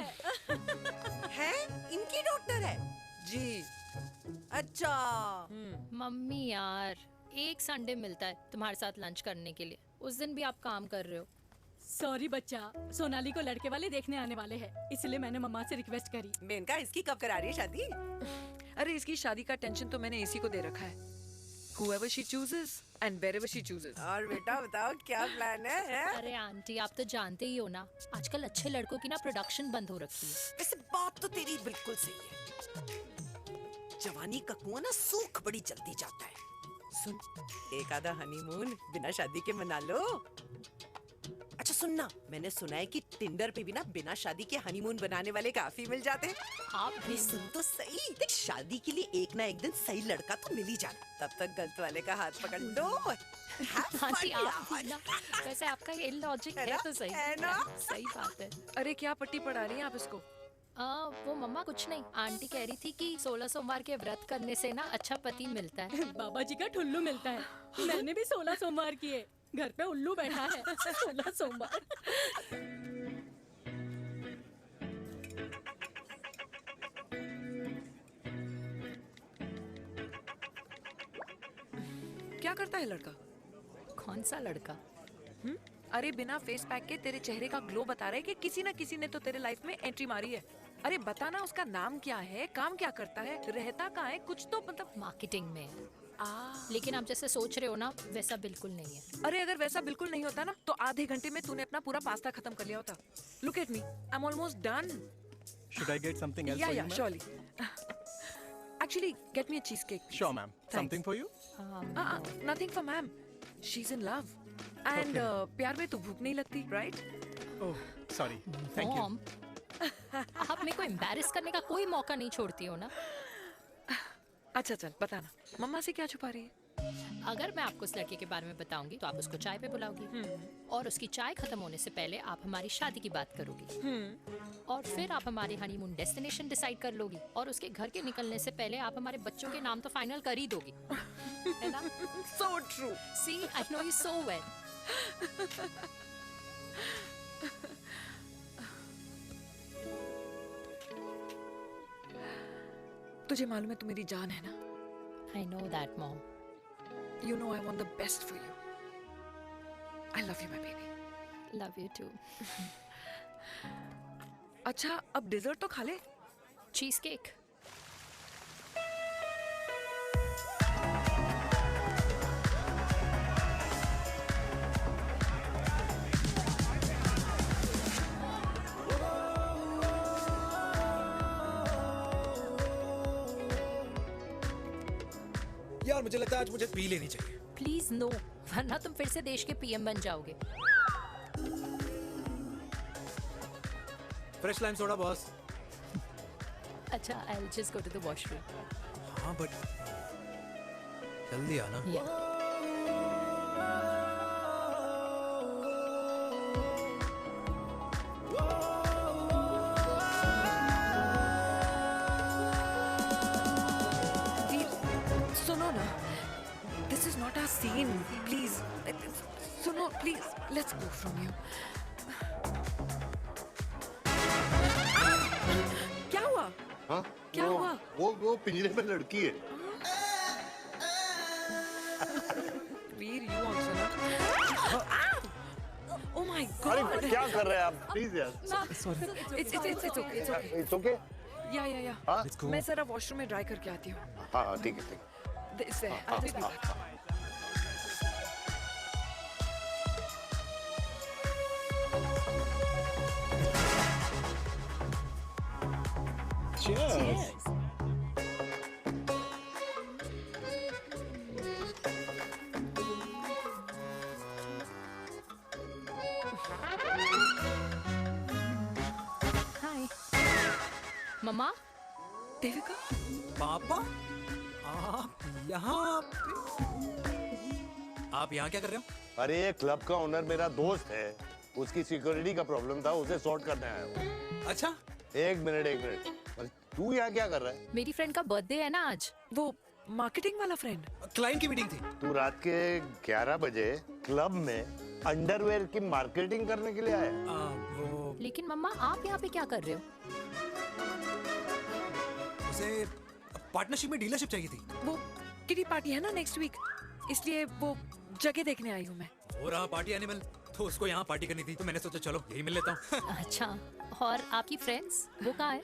है इनकी डॉक्टर है जी। अच्छा मम्मी यार, एक संडे मिलता है तुम्हारे साथ लंच करने के लिए, उस दिन भी आप काम कर रहे हो। सॉरी बच्चा, सोनाली को लड़के वाले देखने आने वाले हैं, इसलिए मैंने मम्मा से रिक्वेस्ट करी। मेनका, इसकी कब करा रही है शादी? अरे इसकी शादी का टेंशन तो मैंने इसी को दे रखा है। Whoever she chooses and wherever she chooses. और बेटा बताओ क्या प्लान है? अरे आंटी, आप तो जानते ही हो ना, आजकल अच्छे लड़कों की ना प्रोडक्शन बंद हो रखी है। वैसे बात तो तेरी बिल्कुल सही है। जवानी का कुआं ना सूख बड़ी जल्दी जाता है। सुन, एक आधा हनीमून बिना शादी के मना लो। अच्छा सुनना, मैंने सुना है कि टिंडर पे भी ना बिना शादी के हनीमून बनाने वाले काफी मिल जाते हैं। आप भी सुन तो सही, देख शादी के लिए एक ना एक दिन सही लड़का तो मिल ही जाना, तब तक गलत वाले का हाथ पकड़ लो। आंटी आप भी ना, वैसे आपका ये लॉजिक है तो सही है ना? सही बात है। अरे क्या पट्टी पढ़ा रही हैं आप इसको? वो मम्मा कुछ नहीं, आंटी कह रही थी कि 16 सोमवार के व्रत करने से ना अच्छा पति मिलता है। बाबा जी का ठुल्लू मिलता है। मैंने भी 16 सोमवार किए, घर पे उल्लू बैठा है। 16 सोमवार। क्या करता है लड़का? कौन सा लड़का? अरे बिना फेस पैक के तेरे चेहरे का ग्लो बता रहा है कि किसी ना किसी ने तो तेरे लाइफ में एंट्री मारी है। अरे बताना उसका नाम क्या है, काम क्या करता है, रहता कहाँ है, कुछ तो मतलब। मार्केटिंग में। लेकिन आप जैसे सोच रहे हो ना वैसा बिल्कुल नहीं है। अरे अगर वैसा बिल्कुल नहीं होता ना तो आधे घंटे में तूने अपना पूरा पास्ता खत्म कर लिया होता। Look at me, I am almost done. Should I get something else for you, ma'am? surely. Actually, get me a cheesecake. Sure, ma'am. Something for you? Nothing for ma'am. She's in love. And प्यार में तो भूख नहीं लगती, right? Oh, sorry. Thank you. Mom, आप मेरे को एम्बैरेस करने का कोई मौका नहीं छोड़ती हो ना। अच्छा चल बताना, मम्मा से क्या छुपा रही है? अगर मैं आपको उस लड़के के बारे में बताऊंगी तो आप उसको चाय पे बुलाओगी और उसकी चाय खत्म होने से पहले आप हमारी शादी की बात करोगी और फिर आप हमारे हनीमून डेस्टिनेशन डिसाइड कर लोगी और उसके घर के निकलने से पहले आप हमारे बच्चों के नाम तो फाइनल कर ही दोगी, है ना? So true. See, I know you so well. तुझे मालूम है तू मेरी जान है ना? I know that, Mom. You know I want the best for you. I love you, my baby. Love you too. अच्छा अब डिजर्ट तो खा ले। Cheese cake. यार मुझे लगता है आज मुझे पी लेनी चाहिए। प्लीज नो, वरना तुम फिर से देश के पीएम बन जाओगे। Fresh lime soda boss. अच्छा, I'll just go to the washroom. हाँ बट जल्दी आना। Yeah. सुनो ना, this is not our scene. Please, सुनो please. Let's go from here. क्या हुआ? हाँ? क्या हुआ? वो पिंजरे में लड़की है। वीर, you also not. Oh my God! अरे क्या कर रहे हैं आप? प्लीज यार। Sorry. It's okay. It's okay. It's okay? Yeah. हाँ? मैं जरा वॉशरूम में ड्राई करके आती हूँ। हाँ ठीक है। This way. I'll just be back. Cheers. Hi. मम्मा। देविका। पापा? आप यहाँ क्या कर रहे हो? अरे ये क्लब का ओनर मेरा दोस्त है, उसकी सिक्योरिटी का प्रॉब्लम था, उसे सॉर्ट करने आया हूँ। अच्छा? एक मिनट। अरे तू यहाँ क्या कर रहा है? मेरी फ्रेंड का बर्थडे है ना आज। वो मार्केटिंग वाला फ्रेंड। क्लाइंट की मीटिंग थी। तू रात के 11 बजे क्लब में अंडरवेयर की मार्केटिंग करने के लिए आया? वो लेकिन मम्मा आप यहाँ पे क्या कर रहे हो? उसे पार्टनरशिप में डीलरशिप चाहिए थी। वो किटी पार्टी है ना नेक्स्ट वीक, इसलिए वो जगह देखने आई हूँ मैं। हो रहा पार्टी एनिमल, तो उसको यहाँ पार्टी करनी थी, तो मैंने सोचा चलो यही मिल लेता हूँ। अच्छा, और आपकी फ्रेंड्स वो कहाँ है?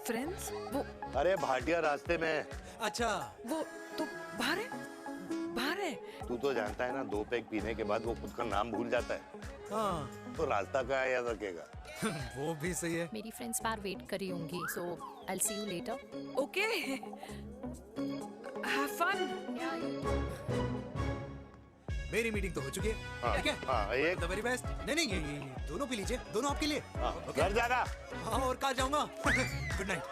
फ्रेंड्स? वो अरे भाटिया रास्ते में। अच्छा, वो तो बाहर है। तू तो जानता है ना, 2 पैक पीने के बाद वो खुद का नाम भूल जाता है। हाँ। तो रास्ता कहाँ याद रखेगा? वो भी सही है। मेरी फ्रेंड्स बाहर वेट कर रही होंगी, so I'll see you later. Okay. Have fun. मेरी मीटिंग तो हो चुकी है, हाँ, ठीक है? हाँ, एक द वेरी बेस्ट। नहीं, ये दोनों पी लीजिए, दोनों आपके लिए। ओके? घर जाना। हाँ, और कहाँ जाऊंगा? Good night.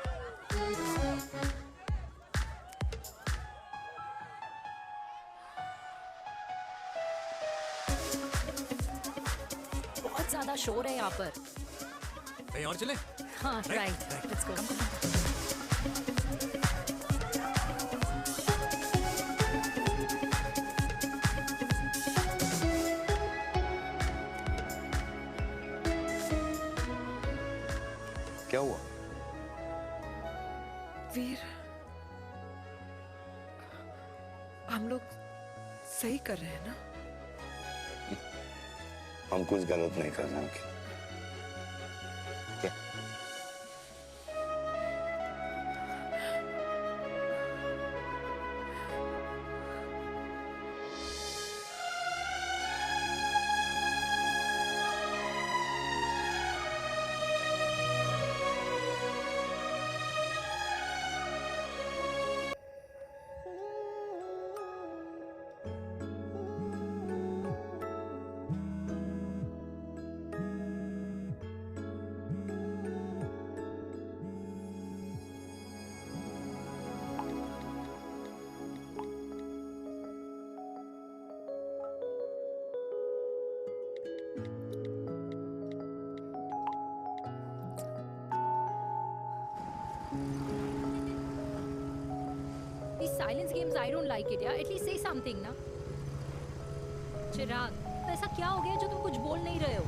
बहुत ज्यादा शोर है यहाँ पर। कहीं और चले? हाँ, राइट, लेट्स गो। क्या हुआ? वीर, हम लोग सही कर रहे हैं ना? हम कुछ गलत नहीं कर रहे हैं। क्या? These silence games, I don't like it. Yeah, at least say something, ना? चिराग, तो ऐसा क्या हो गया जो तुम कुछ बोल नहीं रहे हो?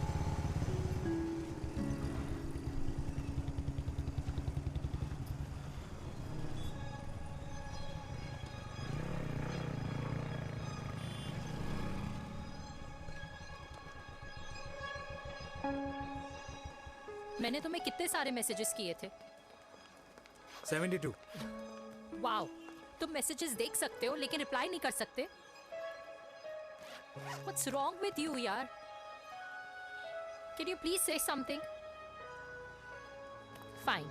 मैंने तुम्हें कितने सारे मैसेजेस किए थे? 72। वाओ, तुम मैसेजेस देख सकते हो लेकिन रिप्लाई नहीं कर सकते? What's wrong with you, यार? Can you please say something? Fine,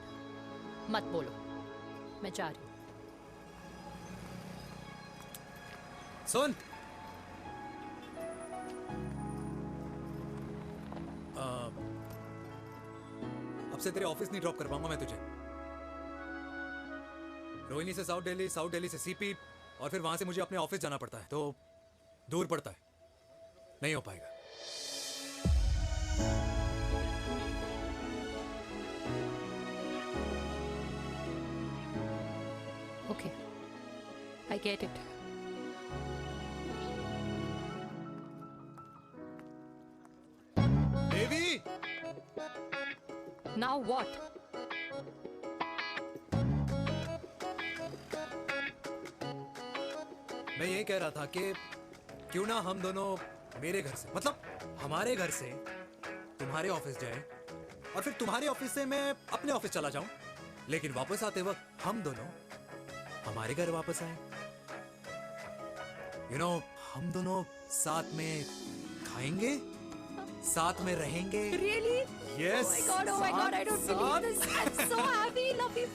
मत बोलो, मैं जा रही हूँ। सुन, अब से तेरे ऑफिस नहीं ड्रॉप कर पाऊंगा मैं तुझे। रोहिणी से साउथ दिल्ली से सीपी, और फिर वहां से मुझे अपने ऑफिस जाना पड़ता है, तो दूर पड़ता है, नहीं हो पाएगा। Okay, I get it. Devi! Now what? मैं ये कह रहा था कि क्यों ना हम दोनों मेरे घर से, मतलब हमारे घर से तुम्हारे ऑफिस जाए, और फिर तुम्हारे ऑफिस से मैं अपने ऑफिस चला जाऊं, लेकिन वापस आते वक्त हम दोनों हमारे घर वापस आए। यू नो, हम दोनों साथ में खाएंगे, साथ में रहेंगे। Really? Yes. Oh my God, I don't believe this. I'm so happy, love you.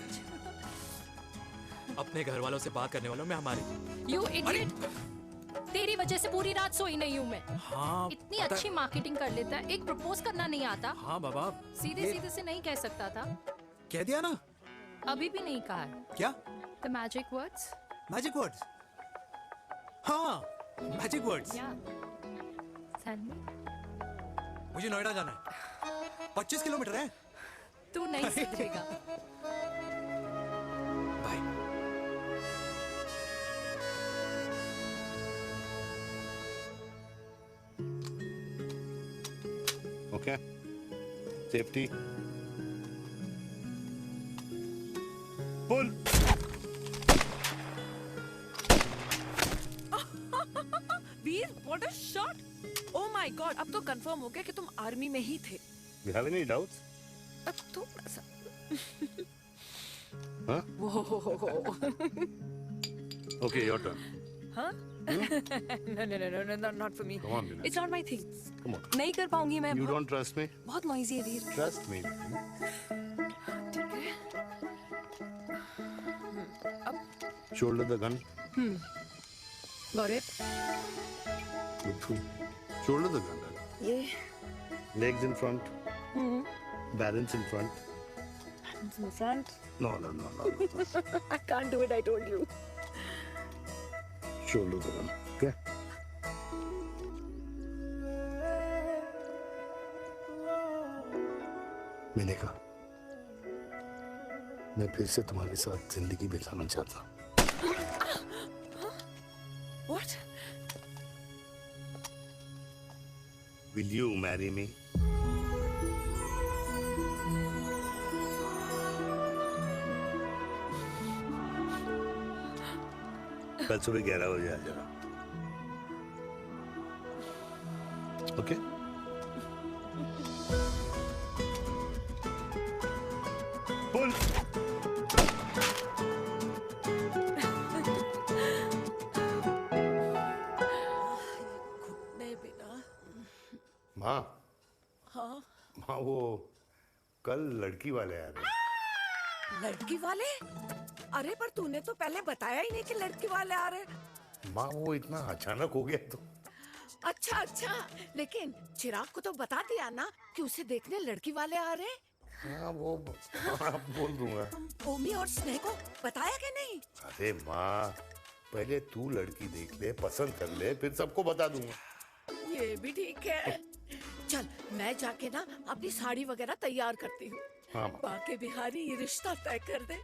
अपने घर वालों से बात करने वालों में हमारी। You idiot! तेरी वजह से पूरी रात सोई नहीं हूँ मैं। हाँ, इतनी अच्छी मार्केटिंग कर लेता है, एक प्रपोज करना नहीं आता। हाँ बाबा, सीधे से नहीं कह सकता था। कह दिया ना। अभी भी नहीं कहा है। क्या? The magic words? Magic words? हाँ, मैजिक वर्ड्स। Tell me. मुझे नोएडा जाना है, 25 किलोमीटर है। तू नहीं सुधरेगा। Okay. Safety. Pull. Veer, what a shot! Oh my God, अब तो कंफर्म हो गया कि तुम आर्मी में ही थे। You have any doubts? अब थोड़ा सा। Huh? Whoa. Okay, your turn. Huh? No, not for me. Come on, Vinay. It's not my thing. Come on. नहीं कर पाऊंगी मैं। You don't trust me? बहुत noisy है वीर। Trust me. ठीक है। Shoulder the gun. Gaurav shoulder तो करना ये legs in front, balance in front. in front. No. I can't do it. I told you. Shoulder to run. Okay. मैंने कहा मैं फिर से तुम्हारे साथ जिंदगी बिताना चाहता हूँ। What? Will you marry me? कल सुबह 11 बजे आ जाना। ओके? बोल। नहीं बेटा। माँ हाँ। माँ वो कल लड़की वाले आ रहे हैं। लड़की वाले? अरे पर तूने तो पहले बताया ही नहीं कि लड़की वाले आ रहे। माँ वो इतना अचानक हो गया तो। अच्छा लेकिन चिराग को तो बता दिया ना कि उसे देखने लड़की वाले आ रहे। हाँ वो बोल दूंगा। ओमी और स्नेह को बताया कि नहीं? अरे माँ पहले तू लड़की देख ले, पसंद कर ले, फिर सबको बता दूंगा। ये भी ठीक है। चल मैं जाके ना अपनी साड़ी वगैरह तैयार करती हूँ। हाँ। बाकी बिहारी ये रिश्ता तय कर दे,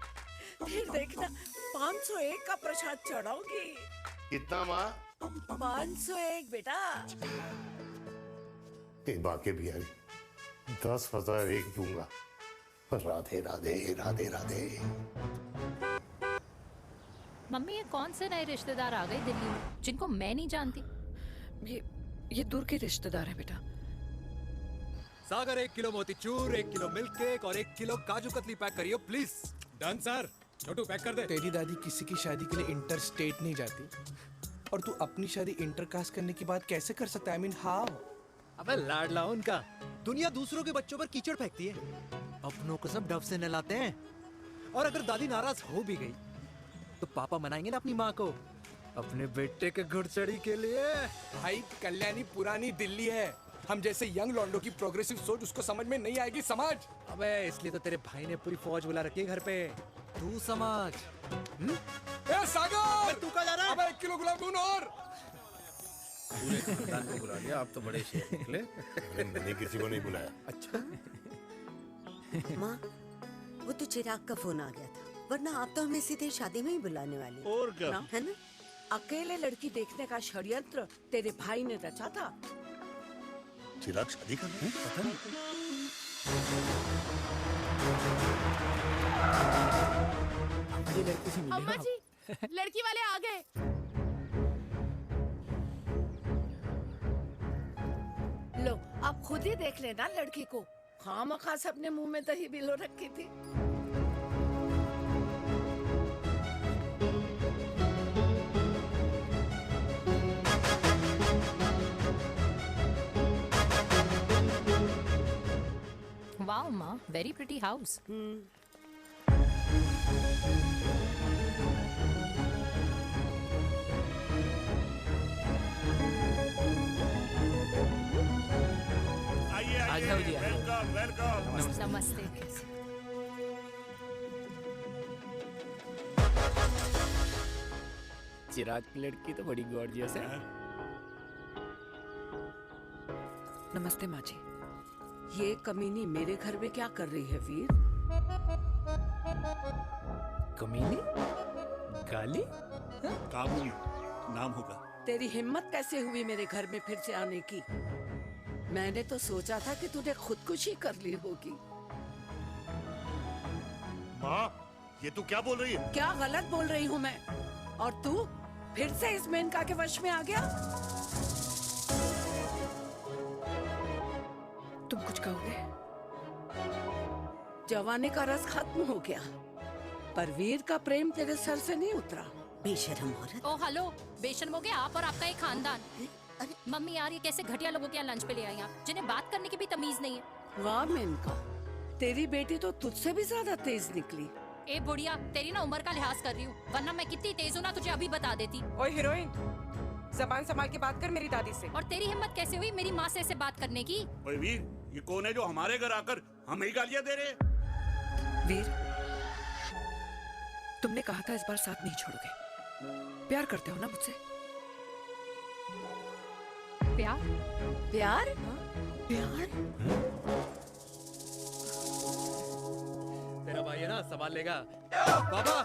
फिर देखना 501 का प्रसाद चढ़ाऊंगी। कितना माँ? 501 बेटा। बाकी बिहारी 10,001 दूंगा। राधे राधे राधे राधे। मम्मी ये कौन से नए रिश्तेदार आ गए दिल्ली में जिनको मैं नहीं जानती? ये दूर के रिश्तेदार है बेटा। Sagar 1 kilo motichoor, 1 kilo milk cake और 1 किलो काजू कतली पैक करियो please. Done sir. Chotu pack कर दे। तेरी दादी किसी की शादी के लिए इंटर स्टेट नहीं जाती और तू अपनी शादी इंटर कास्ट करने की बात कैसे कर सकता है? I mean, how? अबे लाडला उनका। दुनिया दूसरों के बच्चों पर कीचड़ फेंकती है, अपनों को सब डब से नहलाते हैं। और अगर दादी नाराज हो भी गई तो पापा मनाएंगे ना अपनी माँ को अपने बेटे के घुड़चड़ी के लिए। भाई कल्याणी पुरानी दिल्ली है, हम जैसे यंग लॉन्डो की प्रोग्रेसिव सोच उसको समझ में नहीं आएगी। समझ? अबे इसलिए तो तेरे भाई ने पूरी फौज बुला रखी है घर पे, तू समझ। ए सागर, तू कहाँ जा रहा है? अबे 1 किलो गुलाब जामुन और। पूरे खानदान को बुला लिया, आप तो बड़े शेर निकले। मैंने किसी को नहीं बुलाया। अच्छा। माँ वो तो चिराग का फोन आ गया था, वरना आप तो हमें सीधे शादी में ही बुलाने वाली। और क्या? है ना? अकेले लड़की देखने का षड्यंत्र तेरे भाई ने रचा था। चिराग शादी कर रहे हैं? पता नहीं। अम्मा जी लड़की वाले आ गए। लो आप खुद ही देख लेना लड़की को। खामखा सबने मुंह में दही बिलो रखी थी। वाओ माँ, वेरी प्रिटी हाउस। आइए वेलकम वेलकम। नमस्ते। चिराग की लड़की तो बड़ी गॉर्जियस है। नमस्ते माँ जी। ये कमीनी मेरे घर में क्या कर रही है वीर? कमीनी? गाली? काबुल नाम होगा। तेरी हिम्मत कैसे हुई मेरे घर में फिर से आने की? मैंने तो सोचा था कि तूने खुदकुशी कर ली होगी। माँ ये तू क्या बोल रही है? क्या गलत बोल रही हूँ मैं? और तू फिर से इस मेनका के वश में आ गया? तुम कुछ कहोगे? जवानी का रस खत्म हो गया, पर वीर का प्रेम तेरे सर से नहीं उतरा। बेशरम औरत। ओ हेलो, बेशर्म हो गया आप और आपका एक खानदान। मम्मी यार ये कैसे घटिया लोगों के यहाँ लंच पे ले आई आप, जिन्हें बात करने की भी तमीज नहीं है। वाह मेनका, तेरी बेटी तो तुझसे भी ज्यादा तेज निकली। ए बुढ़िया, तेरी ना उम्र का लिहाज कर रही हूँ, वरना मैं कितनी तेज हूँ ना तुझे अभी बता देती। ओए हीरोइन, जबान संभाल के बात कर मेरी दादी से। और तेरी हिम्मत कैसे हुई मेरी माँ से ऐसे बात करने की? ओए वीर, ये कौन है जो हमारे घर आकर हमें ही गालियां दे रहे? वीर, तुमने कहा था इस बार साथ नहीं छोड़ोगे। प्यार करते हो ना मुझसे? प्यार? प्यार? प्यार? तेरा भाई है ना, संभाल लेगा। बाबा!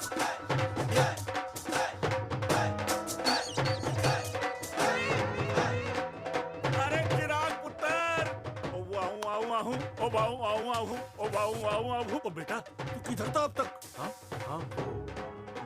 अरे चिराग पुत्र! ओ वाहू आऊ आहू, ओ वाहू आऊ आहू, ओ वाहू आऊ आहू। ओ बेटा, तू किधर था अब तक? हाँ हाँ,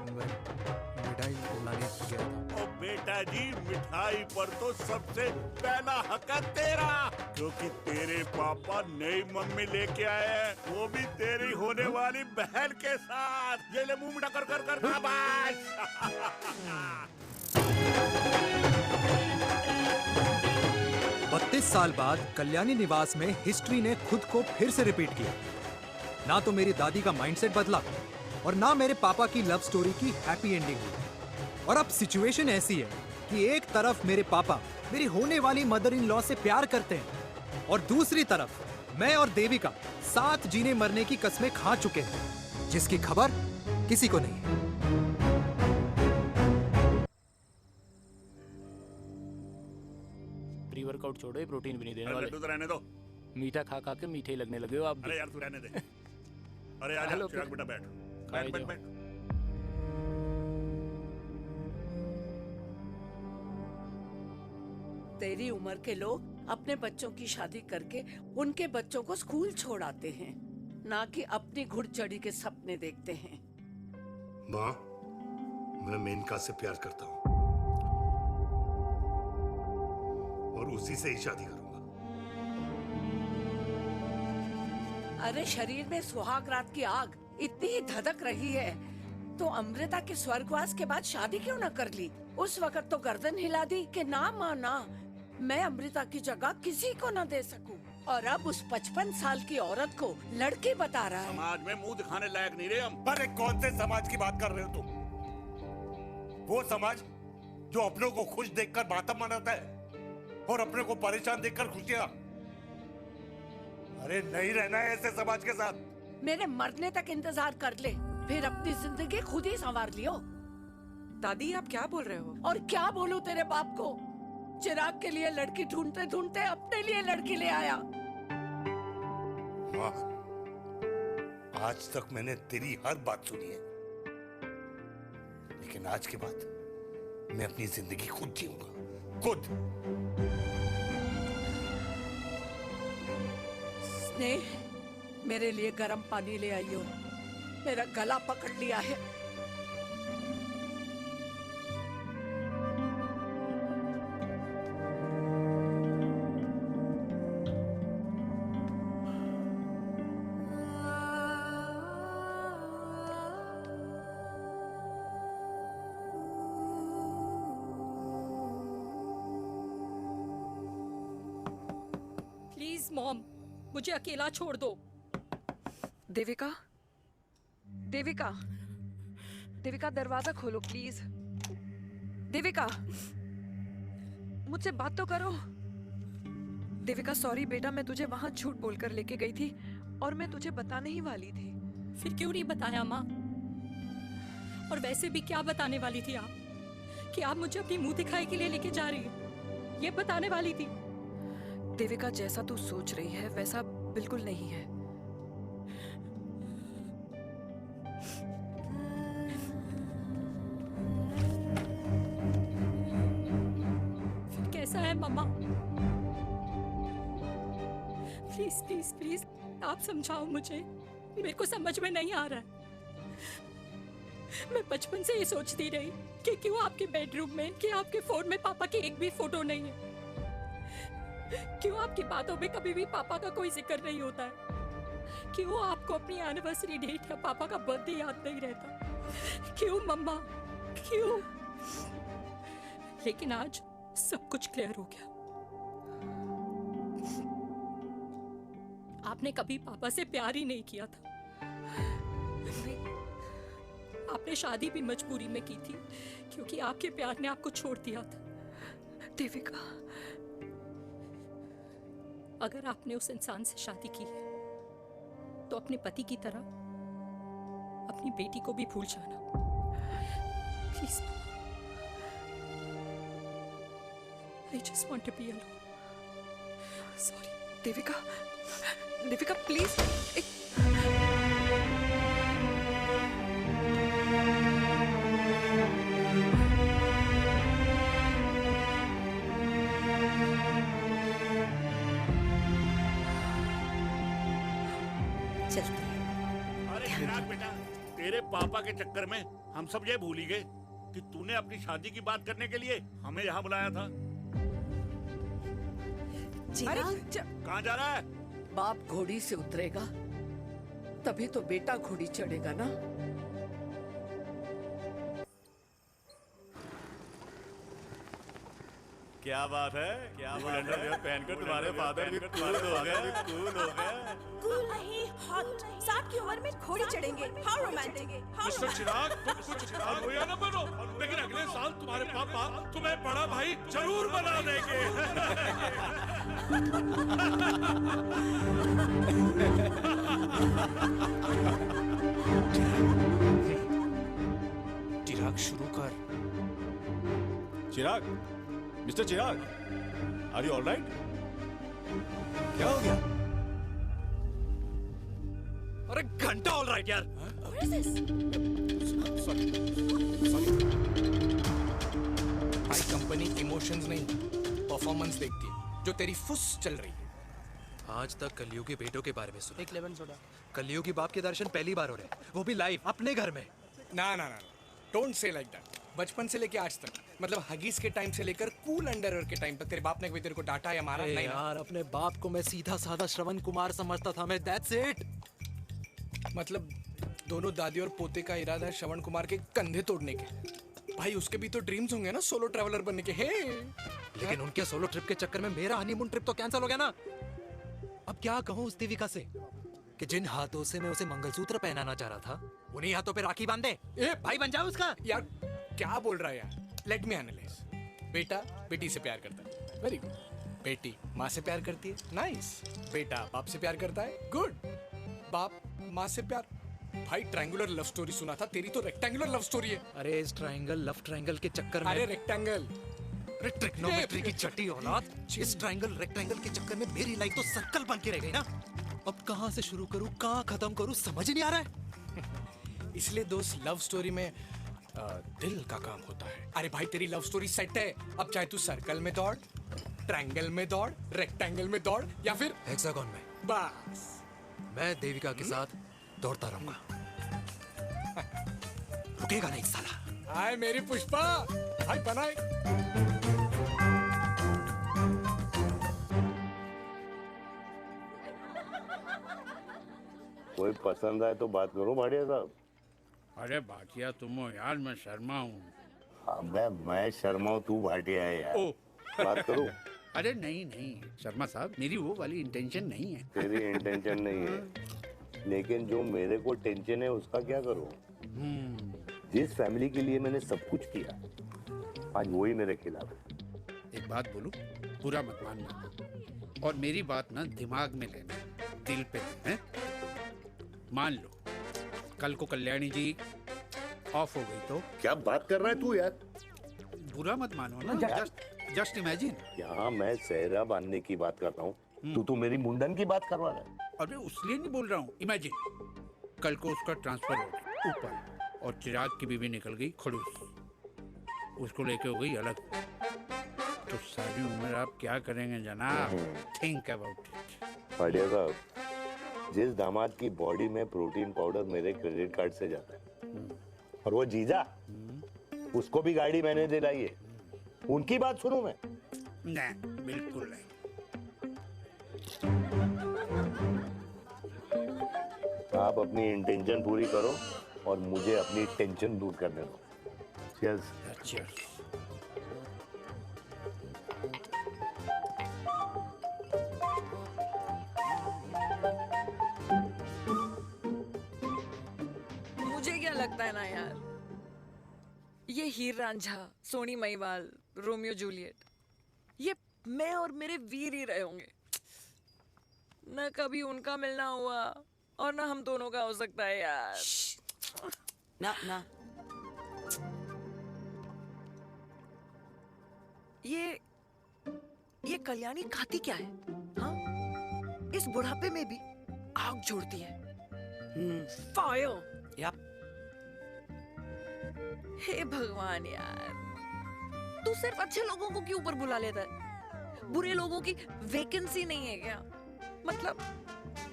मैं मिठाई लाने गया था। ओ बेटा जी, मिठाई पर तो सबसे पहला हक है तेरा, क्योंकि तेरे पापा नई मम्मी लेके आए हैं, वो भी तेरी होने वाली बहन के साथ। ये ले मुंह मीठा कर कर कर शाबाश। 32 साल बाद कल्याणी निवास में हिस्ट्री ने खुद को फिर से रिपीट किया। ना तो मेरी दादी का माइंडसेट बदला और ना मेरे पापा की लव स्टोरी की हैप्पी एंडिंग हुई। और अब सिचुएशन ऐसी है कि एक तरफ मेरे पापा मेरी होने वाली मदर इन लॉ से प्यार करते हैं और दूसरी तरफ मैं और देविका साथ जीने मरने की कस्में खा चुके हैं, जिसकी खबर किसी को नहीं है। प्री वर्कआउट छोड़ो, ये प्रोटीन भी नहीं देने अरे वाले। लड्डू तो रहने दो। मीठा खा खा के मीठे ही लगने लगे हो आप भी। अरे यार तू रहने दे। अरे आजा हेलो, चिराग बेटा, बैठ खाए बैठ बैठ जाओ। बैठ। तेरी उम्र के लोग अपने बच्चों की शादी करके उनके बच्चों को स्कूल छोड़ाते हैं, ना कि अपनी घुड़चढ़ी के सपने देखते हैं। माँ, मैं मेनका से प्यार करता हूँ और उसी से ही शादी करूंगा। अरे शरीर में सुहाग रात की आग इतनी ही धधक रही है तो अमृता के स्वर्गवास के बाद शादी क्यों न कर ली? उस वक्त तो गर्दन हिला दी कि ना माना, मैं अमृता की जगह किसी को न दे सकूं। और अब उस 55 साल की औरत को लड़की बता रहा है। समाज में मुंह दिखाने लायक नहीं रहे हम। अरे कौन से समाज की बात कर रहे हो तुम? वो समाज जो अपनों को खुश देखकर मातम मनाता है और अपने को परेशान देखकर खुशियां। अरे नहीं रहना है ऐसे समाज के साथ। मेरे मरने तक इंतजार कर ले, फिर अपनी जिंदगी खुद ही संवार लियो। दादी आप क्या बोल रहे हो? और क्या बोलूं तेरे बाप को? चिराग के लिए लड़की ढूंढते ढूंढते अपने लिए लड़की ले आया। माँ, आज तक मैंने तेरी हर बात सुनी है, लेकिन आज के बाद मैं अपनी जिंदगी खुद जीऊंगा, खुद। स्नेह, मेरे लिए गर्म पानी ले आइयो, मेरा गला पकड़ लिया है। प्लीज मॉम, मुझे अकेला छोड़ दो। देविका, देविका, देविका दरवाजा खोलो प्लीज। देविका, मुझसे बात तो करो। देविका सॉरी बेटा, मैं तुझे वहां झूठ बोलकर लेके गई थी और मैं तुझे बताने ही वाली थी। फिर क्यों नहीं बताया माँ? और वैसे भी क्या बताने वाली थी आप? कि आप मुझे अपनी मुंह दिखाई के लिए लेके जा रही है, ये बताने वाली थी। देविका जैसा तू सोच रही है वैसा बिल्कुल नहीं है। फिर कैसा है मम्मा? प्लीज प्लीज प्लीज आप समझाओ मुझे, मेरे को समझ में नहीं आ रहा है। मैं बचपन से ये सोचती रही कि क्यों आपके बेडरूम में, कि आपके फोन में पापा की एक भी फोटो नहीं है, क्यों आपकी बातों में कभी भी पापा का कोई जिक्र नहीं होता है, क्यों आपको अपनी एनिवर्सरी डेट या पापा का बर्थडे याद नहीं रहता, क्यों मम्मा, क्यों? लेकिन आज सब कुछ क्लियर हो गया। आपने कभी पापा से प्यार ही नहीं किया था। आपने शादी भी मजबूरी में की थी क्योंकि आपके प्यार ने आपको छोड़ दिया था। देविका, अगर आपने उस इंसान से शादी की है तो अपने पति की तरह अपनी बेटी को भी भूल जाना please. I just want to be alone. Sorry, Devika, Devika please. चलते अरे चिराग बेटा, तेरे पापा के चक्कर में हम सब ये भूल ही गए कि तूने अपनी शादी की बात करने के लिए हमें यहाँ बुलाया था। कहाँ जा रहा है? बाप घोड़ी से उतरेगा तभी तो बेटा घोड़ी चढ़ेगा ना। क्या बात है, क्या बात है? पहनकर तुम्हारे फादर भी कूल हो गए, कूल हो गए। कूल नहीं, हॉट। 60 की उम्र में घोड़ी चढ़ेंगे। How romantic. मिस्टर चिराग, तुम कुछ चिराग हो या न बनो, लेकिन अगले साल तुम्हारे पापा तुम्हें बड़ा भाई जरूर बना देंगे। चिराग शुरू कर। Chirag, mister Chirag, are you alright? क्या हो गया? अरे घंटा ऑलराइट यार। भाई कंपनी इमोशंस नहीं परफॉर्मेंस देखती है, जो तेरी फुस चल रही है। आज तक कलयुगी बेटों के बारे में सुना। एक लेमन सोडा। कलयुगी बाप के दर्शन पहली बार हो रहे हैं, वो भी लाइव अपने घर में। ना ना ना, डोंट से लाइक दैट। बचपन से लेके आज तक, मतलब हगीज के टाइम से लेकर कूल अंडरवेयर के टाइम तक तेरे बाप ने कभी तेरे को डांटा या मारा? नहीं यार, अपने बाप को मैं सीधा साधा श्रवण कुमार समझता था मैं, दैट्स इट। मतलब दोनों दादी और पोते का इरादा है श्रवण कुमार के कंधे तोड़ने के। भाई उसके भी तो ड्रीम्स होंगे ना सोलो ट्रैवलर बनने के। हे लेकिन उनके सोलो ट्रिप के चक्कर में मेरा हनीमून ट्रिप तो कैंसिल हो गया ना। अब क्या कहूँ उस देविका से कि जिन हाथों से मैं उसे मंगलसूत्र पहनाना चाह रहा था, उन्हीं हाथों पे राखी बांध दे। ए भाई बन जाओ उसका। यार क्या बोल रहा है यार? Let me analyse. बेटा बेटी से प्यार करता है, वेरी गुड। बेटी माँ से प्यार करती है, नाइस। बेटा बाप से प्यार करता है, गुड। बाप माँ से प्यार। भाई ट्रायंगुलर लव स्टोरी सुना था, तेरी तो रेक्टेंगुलर लव स्टोरी है। अरे इस ट्रायंगल लव ट्रायंगल के चक्कर में, अरे रेक्टेंगल, अरे ट्रिग्नोमेट्री की छठी औलाद, इस ट्रायंगल रेक्टेंगल के चक्कर में मेरी लाइफ तो सर्कल बन के रह गई ना। अब कहाँ से शुरू करूँ, कहाँ खत्म करूँ, समझ ही नहीं आ रहा है। इसलिए दोस्त लव स्टोरी में दिल का काम होता है। अरे भाई तेरी लव स्टोरी सेट है, अब चाहे तू सर्कल में दौड़, ट्रायंगल में दौड़, रेक्टेंगल में दौड़ या फिर हेक्सागोन में। बस मैं देविका के साथ दौड़ता रहूंगा, रुकेगा नहीं साला। हाय मेरी पुष्पा, हाय बनाए। कोई पसंद आए तो बात करो भाटिया साहब। अरे भाटिया तुम हो यार, मैं शर्मा हूँ। अबे मैं शर्मा हूँ, तू भाटिया है यार। बात करो। अरे नहीं नहीं शर्मा साहब, मेरी वो वाली इंटेंशन नहीं है। तेरी इंटेंशन नहीं है, लेकिन जो मेरे को टेंशन है उसका क्या करूँ? जिस फैमिली के लिए मैंने सब कुछ किया, आज वही मेरे खिलाफ है। एक बात बोलूं, बुरा मत मानना, और मेरी बात ना दिमाग में लेना, दिल पे है। मान लो कल को कल्याणी जी ऑफ हो गई तो? क्या बात कर रहा है तू यार? बुरा मत मानो ना, जस्ट इमेजिन। यहाँ मैं सेहरा बांधने की बात कर रहा हूँ, तू मेरी मुंडन की बात करवा रहा है। अरे उसलिए नहीं बोल रहा हूँ, इमेजिन कल को उसका ट्रांसफर हो गया ऊपर और चिराग की बीवी निकल गई खड़ूस, उसको लेके हो गई अलग, तो सारी उम्र आप क्या करेंगे जनाब? Think about it. भाटिया साहब, जिस दामाद की बॉडी में प्रोटीन पाउडर मेरे क्रेडिट कार्ड से जाता है, और वो जीजा, उसको भी गाड़ी मैंने दिलाई है, उनकी बात सुनूं मैं? नहीं, बिल्कुल नहीं। आप अपनी इंटेंशन पूरी करो और मुझे अपनी टेंशन दूर करने दो। Cheers. Cheers. मुझे क्या लगता है ना यार, ये हीर रांझा, सोनी महिवाल, रोमियो जूलियट, ये मैं और मेरे वीर ही रहे होंगे। न कभी उनका मिलना हुआ और ना हम दोनों का हो सकता है यार। ना ना, ये कल्याणी खाती क्या है? हाँ, इस बुढ़ापे में भी आग जोड़ती है। फायर। यार हे भगवान यार, तू सिर्फ अच्छे लोगों को क्यों ऊपर बुला लेता है? बुरे लोगों की वैकेंसी नहीं है क्या? मतलब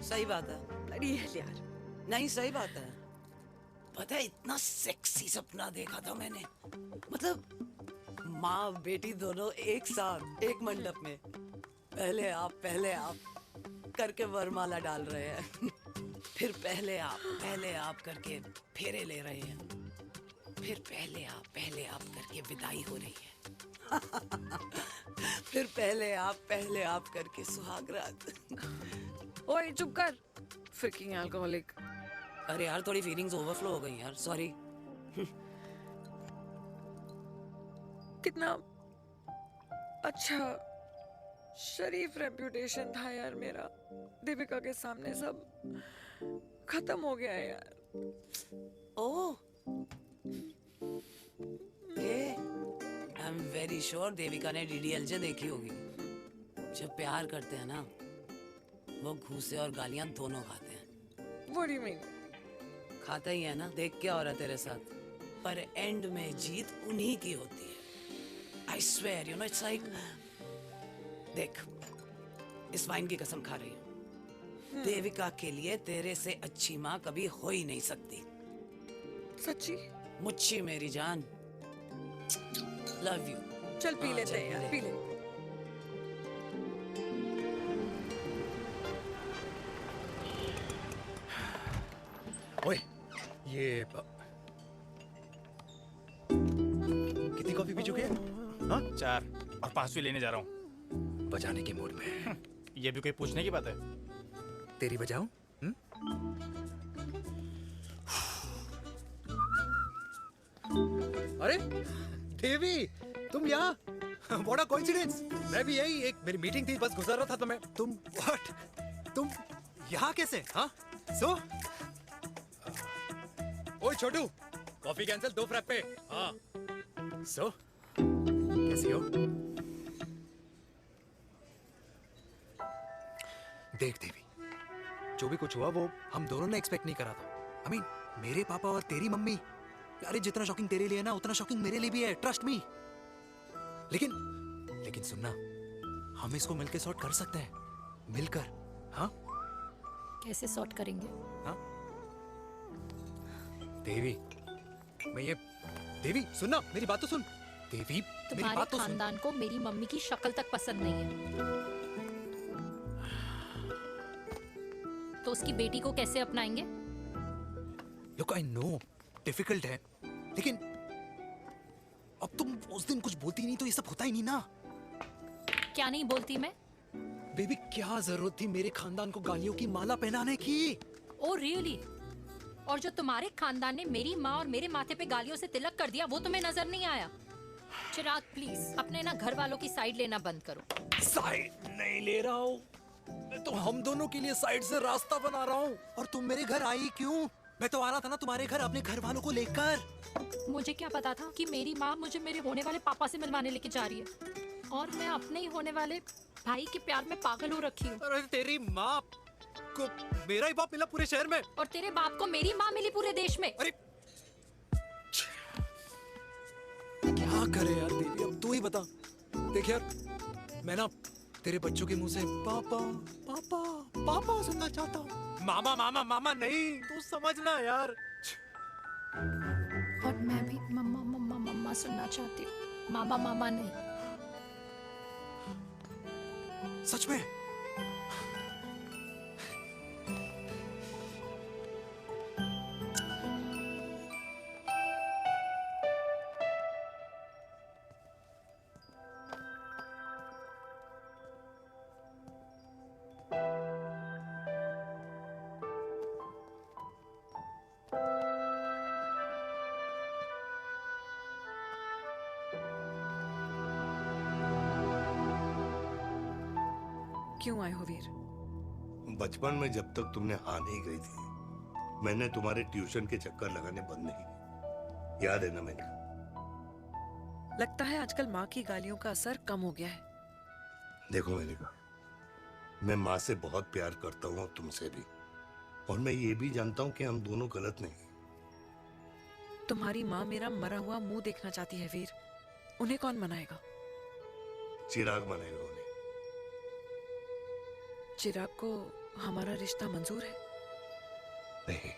सही बात है। ब्लडी हेल यार। नहीं सही बात है। पता है इतना सेक्सी सपना देखा था मैंने, मतलब माँ बेटी दोनों एक साथ एक मंडप में, पहले आप करके वरमाला डाल रहे हैं फिर पहले आप करके फेरे ले रहे हैं, फिर पहले आप करके विदाई हो रही है फिर पहले आप करके सुहाग रात। ओए चुप कर, फ्रिकिंग अल्कोहलिक। अरे यार थोड़ी फीलिंग्स ओवरफ्लो हो गई यार, सॉरी। कितना अच्छा शरीफ रेप्यूटेशन था यार मेरा, दीपिका के सामने सब खत्म हो गया है यार। Oh, I am very sure Devika ने डीडीएलजे देखी होगी। जब प्यार करते हैं ना, वो घूसे और गालियां दोनों खाते हैं। What do you mean? खाता ही है ना, देख क्या हो रहा है तेरे साथ। पर एंड में जीत उन्हीं की होती है। I swear, you know, it's like, देख, इस वाइन की कसम खा रही हूँ, देविका के लिए तेरे से अच्छी माँ कभी हो ही नहीं सकती। सच्ची? मुच्छी मेरी जान, लव यू। चल पी लेते हैं यार, पी ले। ओए, ये कितनी कॉफी पी चुके हैं? हाँ? 4 और 5वीं लेने जा रहा हूँ। बजाने के मूड में। ये भी कोई पूछने की बात है? तेरी बजाऊं? अरे देवी, तुम यहाँ? What a coincidence! मैं भी यही, एक मेरी मीटिंग थी, बस गुजर रहा था तो मैं। तुम यहाँ कैसे? हाँ? सो? ओए छोटू, कॉफी कैंसिल, 2 फ्रैप पे। हाँ। सो? कैसी हो? देख देवी, जो भी कुछ हुआ वो हम दोनों ने एक्सपेक्ट नहीं करा था। I mean, मेरे पापा और तेरी मम्मी, अरे जितना शॉकिंग तेरे लिए है ना, उतना शॉकिंग मेरे लिए भी है, ट्रस्ट मी। लेकिन सुनना, हम इसको मिलकर सॉर्ट कर सकते हैं, मिलकर। हाँ? कैसे सॉर्ट करेंगे? हाँ? देवी, देवी सुनना, मेरी बात तो सुन। देवी, मेरी तुम्हारे बात तो सुन। खानदान को मेरी मम्मी की शक्ल तक पसंद नहीं है, तो उसकी बेटी को कैसे अपनाएंगे? Look, I know, डिफिकल्ट है, लेकिन अब तुम उस दिन कुछ बोलती नहीं तो ये सब होता ही नहीं ना। क्या नहीं बोलती मैं? बेबी, क्या जरूरत थी मेरे खानदान को गालियों की माला पहनाने की? Oh really? और जो तुम्हारे खानदान ने मेरी माँ और मेरे माथे पे गालियों से तिलक कर दिया, वो तुम्हें नजर नहीं आया? चिराग प्लीज अपने ना घर वालों की साइड लेना बंद करो। साइड नहीं ले रहा हूँ, मैं तो हम दोनों के लिए साइड से रास्ता बना रहा हूँ। और तुम मेरे घर आई क्यों? मैं तो आ रहा था ना तुम्हारे घर अपने घर वालों को लेकर। मुझे क्या पता था कि मेरी माँ मुझे मेरे होने वाले पापा से मिलवाने लेके जा रही है, और मैं अपने ही होने वाले भाई के प्यार में पागल हो रखी हूँ। अरे तेरी माँ को मेरा ही बाप मिला पूरे शहर में, और तेरे बाप को मेरी माँ मिली पूरे देश में। अरे क्या करे यार देवी, अब तू ही बता। देख यार, मैं ना तेरे बच्चों के मुंह से पापा पापा पापा सुनना चाहता हूँ। मामा मामा मामा नहीं, तू समझना यार। और मैं भी मम्मा मम्मा मम्मा सुनना चाहती हूँ, मामा मामा नहीं। सच में? क्यों आए हो वीर? बचपन में जब तक तुमने हाँ नहीं कही थी, मैंने तुम्हारे ट्यूशन के चक्कर लगाने बंद नहीं किए। याद है ना मैंने? लगता है आजकल माँ की गालियों का असर कम हो गया है। देखो मैंने कहा, मैं माँ से बहुत प्यार करता हूँ और तुमसे भी, और मैं ये भी जानता हूँ कि हम दोनों गलत नहीं। तुम्हारी माँ मेरा मरा हुआ मुंह देखना चाहती है वीर। उन्हें कौन मनाएगा? चिराग मनाएगा उन्हें। चिराग को हमारा रिश्ता मंजूर है? नहीं,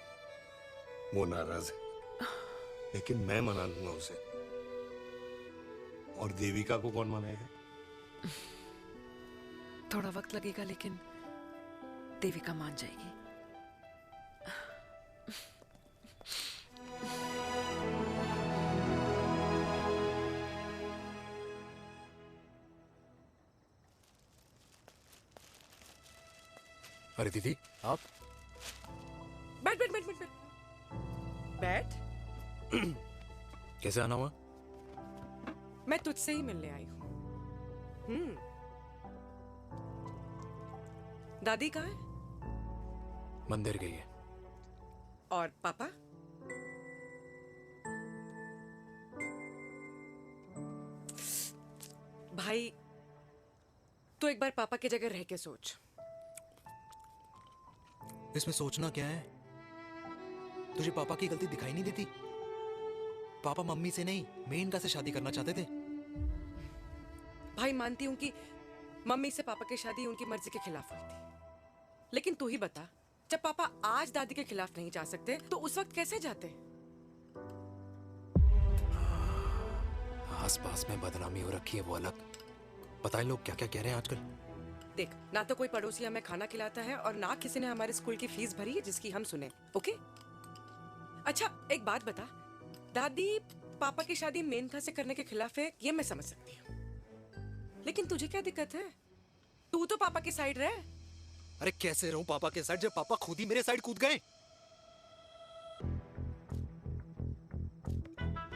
वो नाराज है, लेकिन मैं मना लूंगा उसे। और देविका को कौन मनाएगा? थोड़ा वक्त लगेगा, लेकिन देविका मान जाएगी। अरे दीदी, आप बैठ बैठ बैठ बैठ बैठ बैठ। कैसे आना हुआ? मैं तुझसे ही मिलने आई हूँ। दादी कहाँ है? मंदिर गई है। और पापा? भाई, तू एक बार पापा की जगह रह के सोच। इसमें सोचना क्या है? तुझे पापा की गलती दिखाई नहीं देती? पापा मम्मी से नहीं, मेनका से शादी करना चाहते थे। भाई, मानती हूं कि मम्मी से पापा की शादी उनकी मर्जी के खिलाफ हुई थी, लेकिन तू ही बता, जब पापा आज दादी के खिलाफ नहीं जा सकते तो उस वक्त कैसे जाते? आसपास में बदनामी हो रखी है, वो अलग। पता है लोग क्या क्या कह रहे हैं आजकल? देख, ना तो कोई पड़ोसी हमें खाना खिलाता है और ना किसी ने हमारे स्कूल की फीस भरी है जिसकी हम सुने। ओके? अच्छा, एक बात बता, दादी पापा की शादी मेनका से करने के खिलाफ है, ये मैं समझ सकती हूँ, लेकिन तुझे क्या दिक्कत है? तू तो पापा की साइड रहे। अरे कैसे रहूं पापा के साइड जब पापा खुद ही मेरे साइड कूद गए?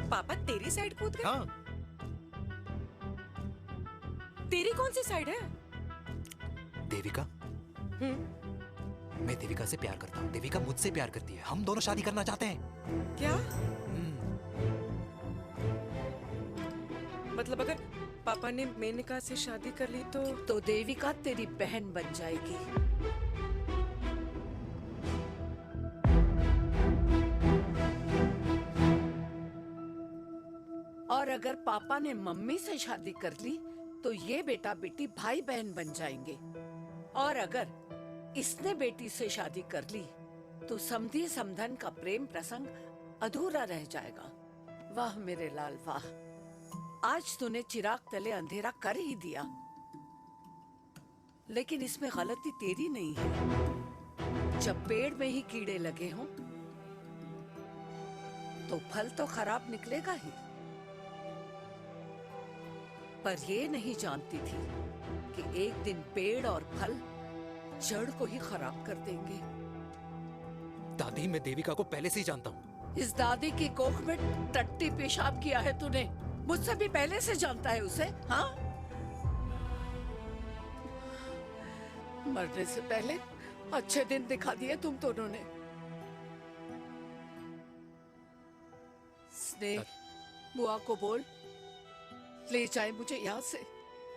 पापा तेरी साइड कूद गए? हाँ। तेरी कौन सी साइड है? देविका। मैं देविका से प्यार करता हूँ, देविका मुझसे प्यार करती है, हम दोनों शादी करना चाहते हैं। क्या? मतलब अगर पापा ने मेनका से शादी कर ली तो देविका तेरी बहन बन जाएगी। और अगर पापा ने मम्मी से शादी कर ली तो ये बेटा बेटी भाई बहन बन जाएंगे। और अगर इसने बेटी से शादी कर ली तो समधी समधन का प्रेम प्रसंग अधूरा रह जाएगा। वाह मेरे लाल वाह, आज तूने चिराग तले अंधेरा कर ही दिया, लेकिन इसमें गलती तेरी नहीं है। जब पेड़ में ही कीड़े लगे हों तो फल तो खराब निकलेगा ही। पर ये नहीं जानती थी कि एक दिन पेड़ और फल जड़ को ही खराब कर देंगे। दादी, मैं देविका को पहले से ही जानता हूँ। इस दादी की कोख में टट्टी पेशाब किया है तूने, मुझसे भी पहले से जानता है उसे। हाँ, मरने से पहले अच्छे दिन दिखा दिए तुम दोनों ने। स्नेह, बुआ को बोल ले जाए मुझे यहाँ से।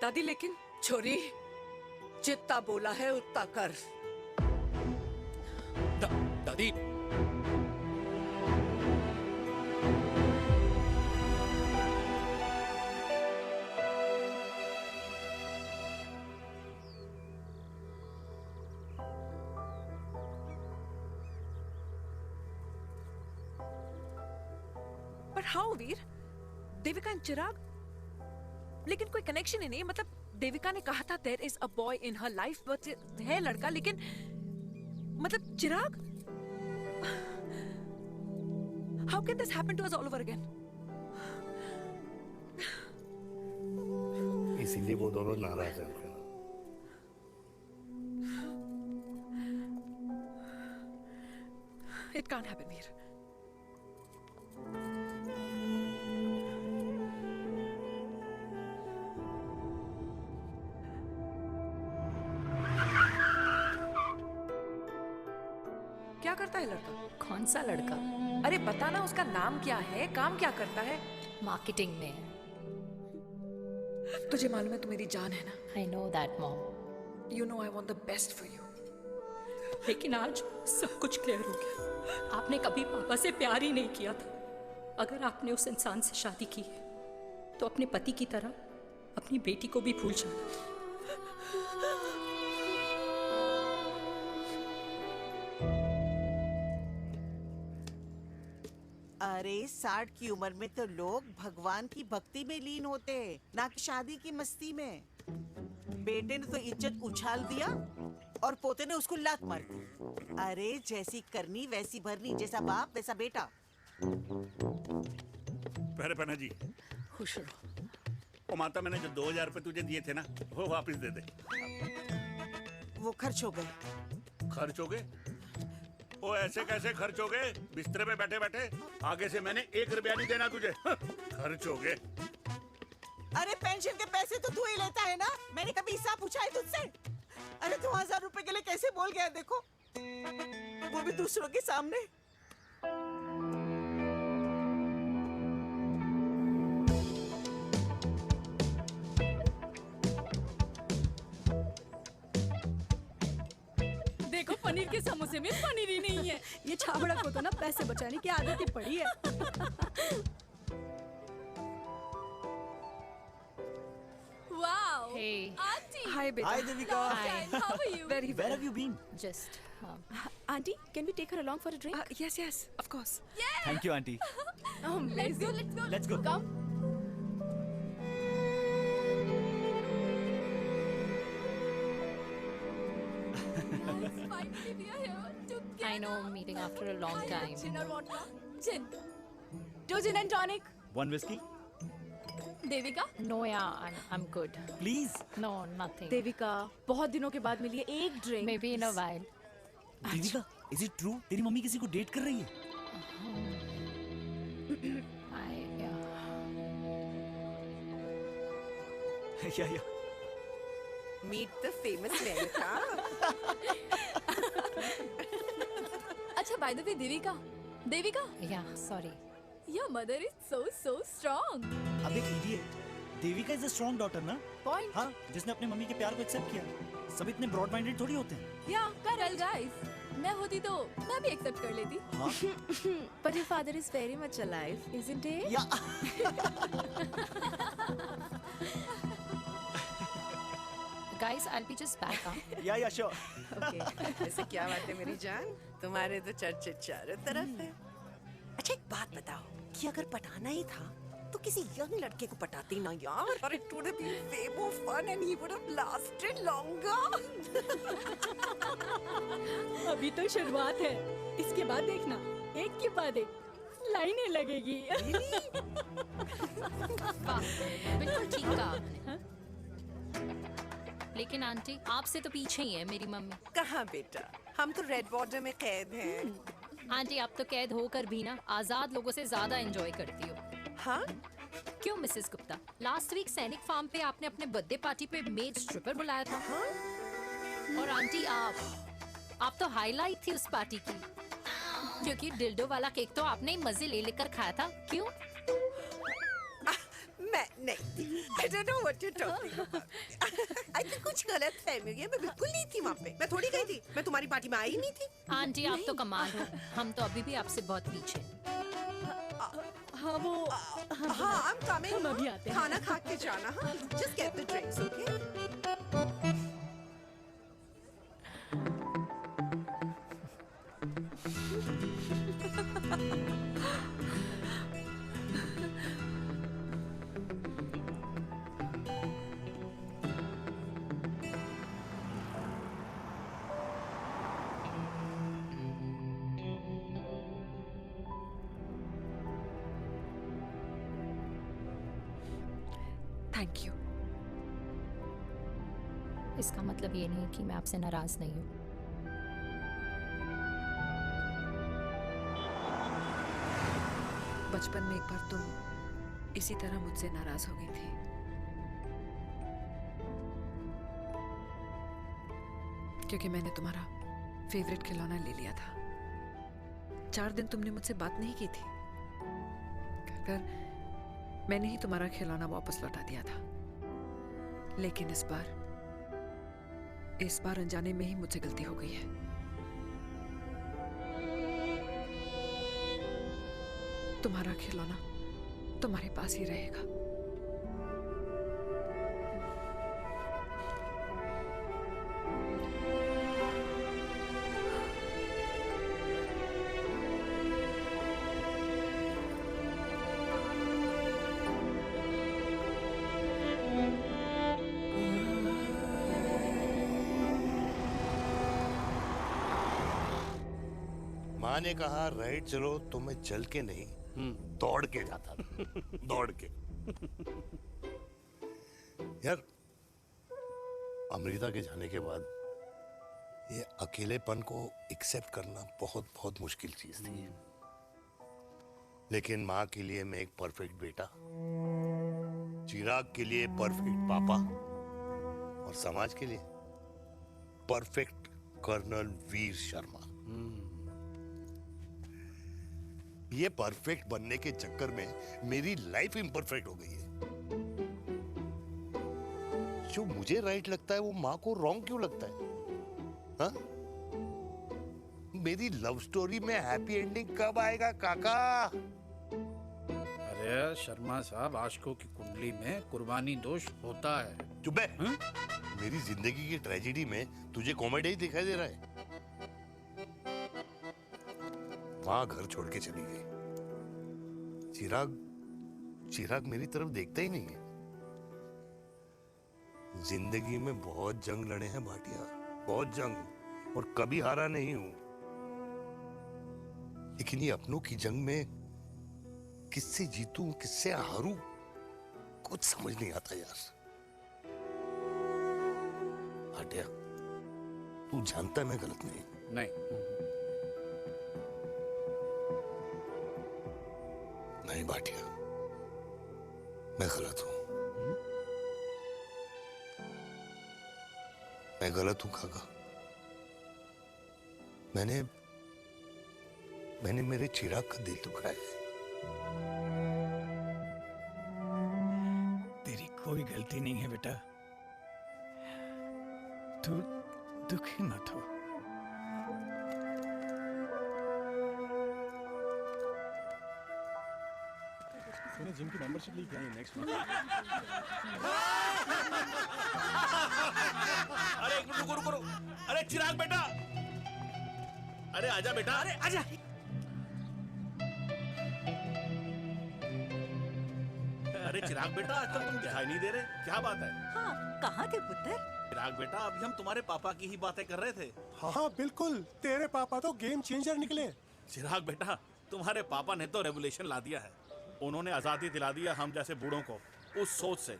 दादी, लेकिन छोरी, जितना बोला है उतना कर। दादी, पर हाउ वीर? देविका एंड चिराग, लेकिन कोई कनेक्शन ही नहीं। मतलब देविका ने कहा था there is a boy in her life, but है लड़का, लेकिन मतलब Chirag, how can this happen to us all over again? इसीलिए वो दोनों नाराज हैं। It can't happen, Veer. है लड़का? कौन सा लड़का? अरे बताना, उसका नाम क्या है, काम क्या करता है? मार्केटिंग में है। तुझे मालूम है तू मेरी जान है ना? I know that, Mom. You know I want the best for you. लेकिन आज सब कुछ क्लियर हो गया। आपने कभी पापा से प्यार ही नहीं किया था। अगर आपने उस इंसान से शादी की है तो अपने पति की तरह अपनी बेटी को भी भूल जाना। अरे 60 की उम्र में तो लोग भगवान की भक्ति में लीन होते हैं, ना कि शादी की मस्ती में। बेटे ने तो इज्जत उछाल दिया और पोते ने उसको लात मार दी। अरे जैसी करनी वैसी भरनी, जैसा बाप वैसा बेटा। पहले पहना जी। खुश रहो। ओ माता, मैंने जो 2000 रुपए तुझे दिए थे ना, वो वापस दे दे। वो खर्च हो गए। खर्च हो गए? ओ ऐसे कैसे खर्च हो गए? बिस्तर पे बैठे बैठे आगे से मैंने 1 रुपया नहीं देना तुझे। खर्च हो गए। अरे पेंशन के पैसे तो तू ही लेता है ना, मैंने कभी हिसाब पूछा है तुझसे? अरे 2000 रुपए के लिए कैसे बोल गया देखो, वो भी दूसरों के सामने। देखो पनीर के समोसे में पनीर ही नहीं है। ये छाबड़ा को तो ना पैसे बचाने की आदत ही पड़ी है। Wow! Hey. Auntie! Hi, beta. Hi, Devika. Hi. How are you? Very well. Where have you been? Just. Auntie, can we take her along for a drink? Yes, yes, of course. Thank you, auntie. Let's go, let's go. Let's go. Come. Finally, we are here together. I know, meeting after a long time. Gin or vodka? Gin. Two gin and tonic. One whiskey? Devika? No, yeah, I'm good. Please. No, nothing. Devika, बहुत दिनों के बाद मिली है, एक drink. Maybe in a while. Devika, is it true? तेरी मम्मी किसी को डेट कर रही है? Yeah. Meet the famous Lenka. अच्छा, by the way, Devika? Yeah, sorry. Your mother is so strong. अब एक idiot. Devika is a strong daughter ना? Point. हाँ, जिसने अपने मम्मी के प्यार को एक्सेप्ट किया। सब इतने ब्रॉड माइंडेड थोड़ी होते हैं। Yeah, correct. Guys, मैं होती तो मैं भी एक्सेप्ट कर लेती। हाँ? But your father is very much alive, isn't he? Yeah. Guys, I'll be just back, huh? Yeah, sure. Okay. ऐसे क्या बात है मेरी जान? तुम्हारे तो चर्चे चारों तरफ है। अच्छा एक बात बताओ कि अगर पटाना ही था तो किसी यंग लड़के को पटाती ना यार। और it would have been way more fun and he would have lasted longer. अभी तो शुरुआत है, इसके बाद देखना एक के बाद एक लाइनें लगेगी। बिल्कुल ठीक कहा आपने। लेकिन आंटी, आपसे तो पीछे ही है मेरी मम्मी। कहाँ बेटा, हम तो रेड बॉर्डर में कैद हैं। आंटी, आप तो कैद होकर भी ना आजाद लोगों से ज्यादा एंजॉय करती हो। हाँ? क्यों मिसेस गुप्ता? लास्ट वीक सैनिक फार्म पे आपने अपने बर्थडे पार्टी पे मेड स्ट्रिपर बुलाया था। हाँ? और आंटी, आप तो हाईलाइट थी उस पार्टी की, क्योंकि डिल्डो वाला केक तो आपने ही मजे ले लेकर खाया था। क्यों? मैं नहीं थी। I don't know what you're talking about. I think कुछ गलत फहमी हुई है। मैं बिल्कुल नहीं थी वहाँ पे। मैं थोड़ी गई थी। मैं तुम्हारी पार्टी में आई नहीं थी। आंटी, आप तो कमाल हो। हम तो अभी भी आपसे बहुत पीछे। हाँ वो हाँ I'm coming. हम अभी आते हैं। खाना खा के जाना। हाँ just get the drinks, okay? Thank you. इसका मतलब ये नहीं कि मैं आपसे नाराज नहीं हूँ। बचपन में एक बार तुम इसी तरह मुझसे नाराज हो गई थी। क्योंकि मैंने तुम्हारा फेवरेट खिलौना ले लिया था। 4 दिन तुमने मुझसे बात नहीं की थी। कर मैंने ही तुम्हारा खिलौना वापस लौटा दिया था, लेकिन इस बार अनजाने में ही मुझसे गलती हो गई है। तुम्हारा खिलौना तुम्हारे पास ही रहेगा। माँ ने कहा राइट चलो, तो मैं चल के नहीं दौड़ के जाता था। दौड़ के। यार अमृता के जाने के बाद ये अकेलेपन को एक्सेप्ट करना बहुत बहुत मुश्किल चीज थी। लेकिन माँ के लिए मैं एक परफेक्ट बेटा, चिराग के लिए परफेक्ट पापा और समाज के लिए परफेक्ट कर्नल वीर शर्मा। ये परफेक्ट बनने के चक्कर में मेरी लाइफ इम्परफेक्ट हो गई है। जो मुझे राइट लगता है वो माँ को रॉन्ग क्यों लगता है? हाँ? मेरी लव स्टोरी में हैप्पी एंडिंग कब आएगा काका? अरे शर्मा साहब, आशिकों की कुंडली में कुर्बानी दोष होता है। चुप है। मेरी जिंदगी की ट्रेजेडी में तुझे कॉमेडी ही दिखाई दे रहा है। माँ घर छोड़ के चली गई। चिराग मेरी तरफ देखता ही नहीं है। जिंदगी में बहुत जंग लड़े हैं भाटिया, बहुत जंग, और कभी हारा नहीं हूं। लेकिन ये अपनों की जंग में किससे जीतूं, किससे हारूं, कुछ समझ नहीं आता यार। भाटिया, तू जानता है मैं गलत नहीं। नहीं भाटिया, मैं गलत हूं। मैं गलत हूं काका। मैंने मेरे चिराग का दिल दुखाया है। तेरी कोई गलती नहीं है बेटा, तू दुखी मत हो। मैंने जिम की मेंबरशिप ली क्या? नेक्स्ट अरे एक मिनट रुको। अरे चिराग बेटा, अरे आजा बेटा, अरे आजा। अरे चिराग बेटा, आजकल तुम दिखाई नहीं दे रहे, क्या बात है? हाँ, कहाँ थे पुत्र? चिराग बेटा, अभी हम तुम्हारे पापा की ही बातें कर रहे थे। हाँ बिल्कुल, तेरे पापा तो गेम चेंजर निकले। चिराग बेटा, तुम्हारे पापा ने तो रेवोल्यूशन ला दिया है। उन्होंने आज़ादी दिला दिया हम जैसे बूढ़ों को, उस सोच से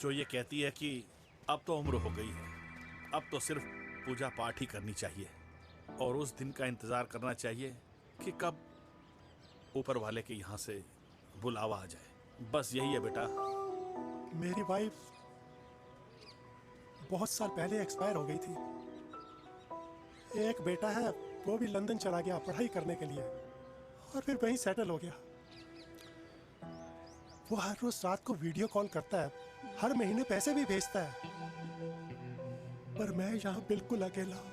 जो ये कहती है कि अब तो उम्र हो गई है, अब तो सिर्फ पूजा पाठ ही करनी चाहिए और उस दिन का इंतज़ार करना चाहिए कि कब ऊपर वाले के यहाँ से बुलावा आ जाए। बस यही है बेटा। मेरी वाइफ बहुत साल पहले एक्सपायर हो गई थी। एक बेटा है, वो भी लंदन चला गया पढ़ाई करने के लिए और फिर वहीं सेटल हो गया। वो हर रोज रात को वीडियो कॉल करता है, हर महीने पैसे भी भेजता है, पर मैं यहाँ बिल्कुल अकेला हूँ।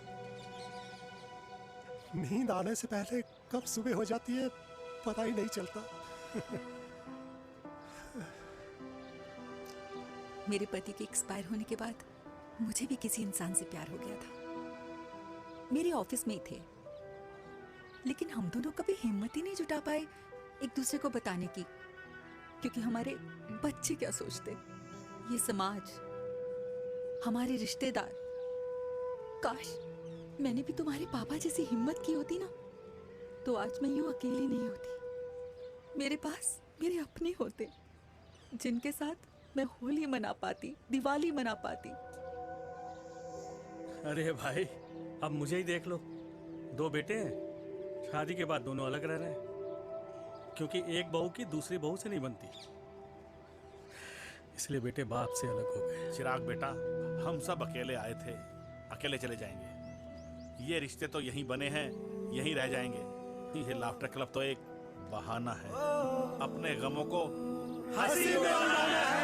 नींद आने से पहले कब सुबह हो जाती है पता ही नहीं चलता। मेरे पति के एक्सपायर होने के बाद मुझे भी किसी इंसान से प्यार हो गया था। मेरे ऑफिस में ही थे, लेकिन हम दोनों कभी हिम्मत ही नहीं जुटा पाए एक दूसरे को बताने की, क्योंकि हमारे बच्चे क्या सोचते, ये समाज, हमारे रिश्तेदार। काश मैंने भी तुम्हारे पापा जैसी हिम्मत की होती ना, तो आज मैं यूं अकेली नहीं होती। मेरे पास मेरे अपने होते, जिनके साथ मैं होली मना पाती, दिवाली मना पाती। अरे भाई, अब मुझे ही देख लो, 2 बेटे हैं, शादी के बाद दोनों अलग रह रहे हैं, क्योंकि एक बहू की दूसरी बहू से नहीं बनती, इसलिए बेटे बाप से अलग हो गए। चिराग बेटा, हम सब अकेले आए थे, अकेले चले जाएंगे। ये रिश्ते तो यहीं बने हैं, यहीं रह जाएंगे। ये लाफ्टर क्लब तो एक बहाना है अपने गमों को हंसी में बनाना है।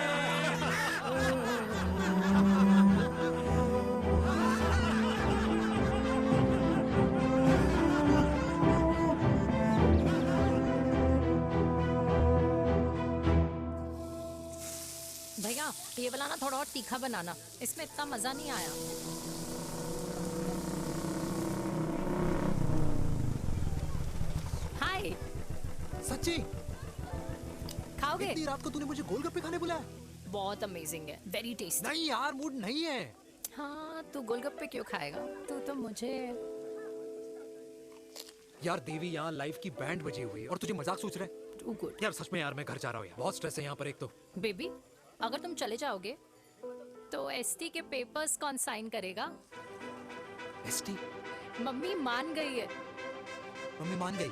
भैया ये वाला ना थोड़ा और तीखा बनाना, इसमें इतना मजा नहीं आया। हाय। सच्ची? खाओगे? इतनी रात को तूने मुझे गोलगप्पे खाने बुलाया? बहुत अमेजिंग है, वेरी टेस्टी। नहीं यार, मूड नहीं है। हाँ, तू गोलगप्पे क्यों खाएगा? तू तो मुझे। यार देवी, यहाँ लाइफ की बैंड बजी हुई है और तुझे मजाक सोच रहा है? Too good. यार सच में यार, मैं घर जा रहा हूँ यार, बहुत स्ट्रेस है यहाँ पर एक तो। बेबी, अगर तुम चले जाओगे तो एसटी के पेपर्स कौन साइन करेगा? एसटी? मम्मी मान गई है। मम्मी मान गई?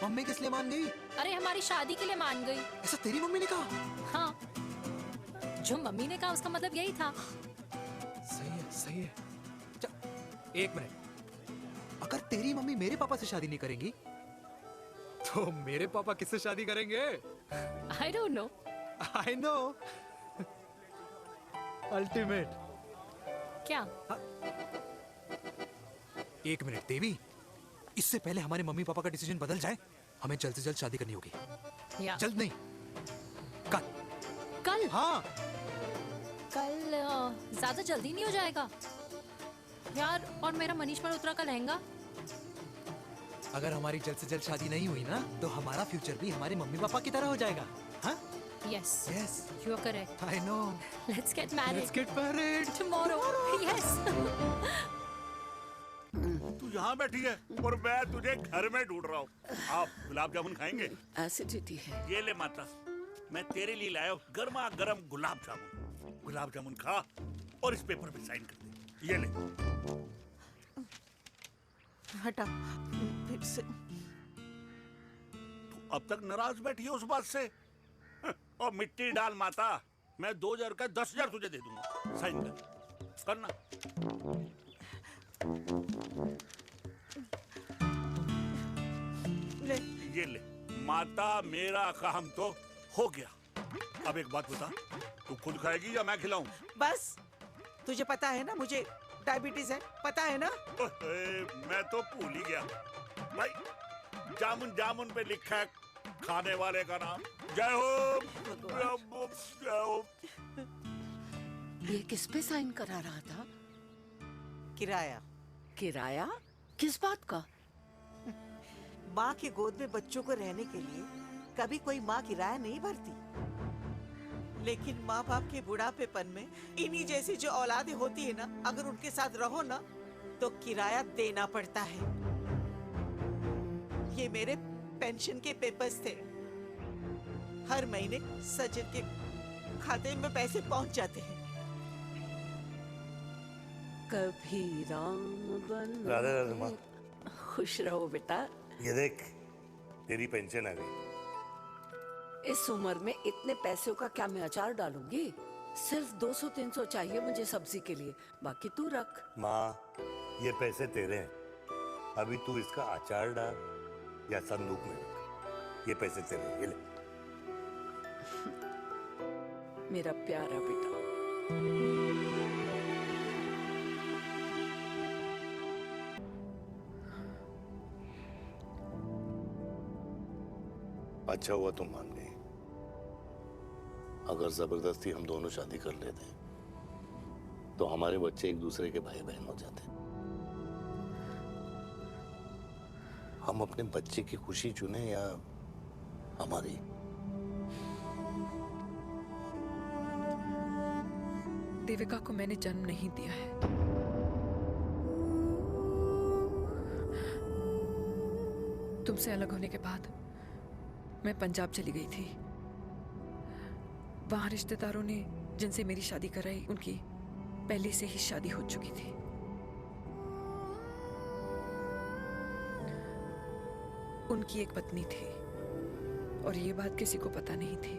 मम्मी किस लिए मान गई? अरे हमारी शादी के लिए मान गई। ऐसा तेरी मम्मी ने कहा? हाँ, जो मम्मी ने कहा उसका मतलब यही था। सही है, सही है। एक मिनट, अगर तेरी मम्मी मेरे पापा से शादी नहीं करेंगी तो मेरे पापा किससे शादी करेंगे? I don't know. I know. Ultimate. क्या? एक मिनट देवी, इससे पहले हमारे मम्मी पापा का डिसीजन बदल जाए, हमें जल्द से जल्द शादी करनी होगी। या। जल्द नहीं, कल। कल? हाँ। कल ज्यादा जल्दी नहीं हो जाएगा यार? और मेरा मनीष मल्होत्रा का लहंगा? अगर हमारी जल्द से जल्द शादी नहीं हुई ना, तो हमारा फ्यूचर भी हमारे मम्मी पापा की तरह हो जाएगा। हाँ? Yes. Yes. You are correct. I know. Let's get married. Let's get married. Tomorrow. Yes. तू यहाँ बैठी है और मैं तुझे घर में ढूंढ रहा हूँ। आप गुलाब जामुन खाएंगे? एसिडिटी है। ये ले माता, मैं तेरे लिए लाया हूँ गर्मा गर्म गुलाब जामुन। गुलाब जामुन खा और इस पेपर पे साइन कर दे। ये ले। हटा फिर से। तू अब तक नाराज बैठी है उस बात से? और मिट्टी डाल माता, मैं 2000 का 10,000 तुझे दे दूंगा। साइन कर, करना। ले। ये ले माता, मेरा काम तो हो गया। अब एक बात बता, तू खुद खाएगी या मैं खिलाऊं? बस, तुझे पता है ना मुझे डायबिटीज है, पता है ना? मैं तो भूल ही गया भाई। जामुन जामुन पे लिखा है खाने वाले का नाम। जय हो, जय हो। ये किस पे साइन करा रहा था? किराया। किराया? किस बात का? माँ के गोद में बच्चों को रहने के लिए कभी कोई माँ किराया नहीं भरती, लेकिन माँ बाप के बुढ़ापेपन में इन्हीं जैसी जो औलादें होती है ना, अगर उनके साथ रहो ना तो किराया देना पड़ता है। ये मेरे पेंशन के पेपर्स थे। हर महीने सचिन के खाते में पैसे पहुंच जाते हैं। कभी राम बन। राधे राधे माँ। खुश रहो बेटा। ये देख, तेरी पेंशन आ गई। इस उम्र में इतने पैसों का क्या मैं अचार डालूंगी? सिर्फ 200-300 चाहिए मुझे सब्जी के लिए, बाकी तू रख। माँ, ये पैसे तेरे हैं। अभी तू इसका अचार डाल या संदूक में रख। ये पैसे तेरे हैं, ये ले। मेरा प्यारा बेटा। अच्छा हुआ तुम मान गई। अगर जबरदस्ती हम दोनों शादी कर लेते तो हमारे बच्चे एक दूसरे के भाई बहन हो जाते। हम अपने बच्चे की खुशी चुने या हमारी? देविका को मैंने जन्म नहीं दिया है। तुमसे अलग होने के बाद मैं पंजाब चली गई थी। वहां रिश्तेदारों ने जिनसे मेरी शादी कराई, उनकी पहले से ही शादी हो चुकी थी। उनकी एक पत्नी थी और ये बात किसी को पता नहीं थी।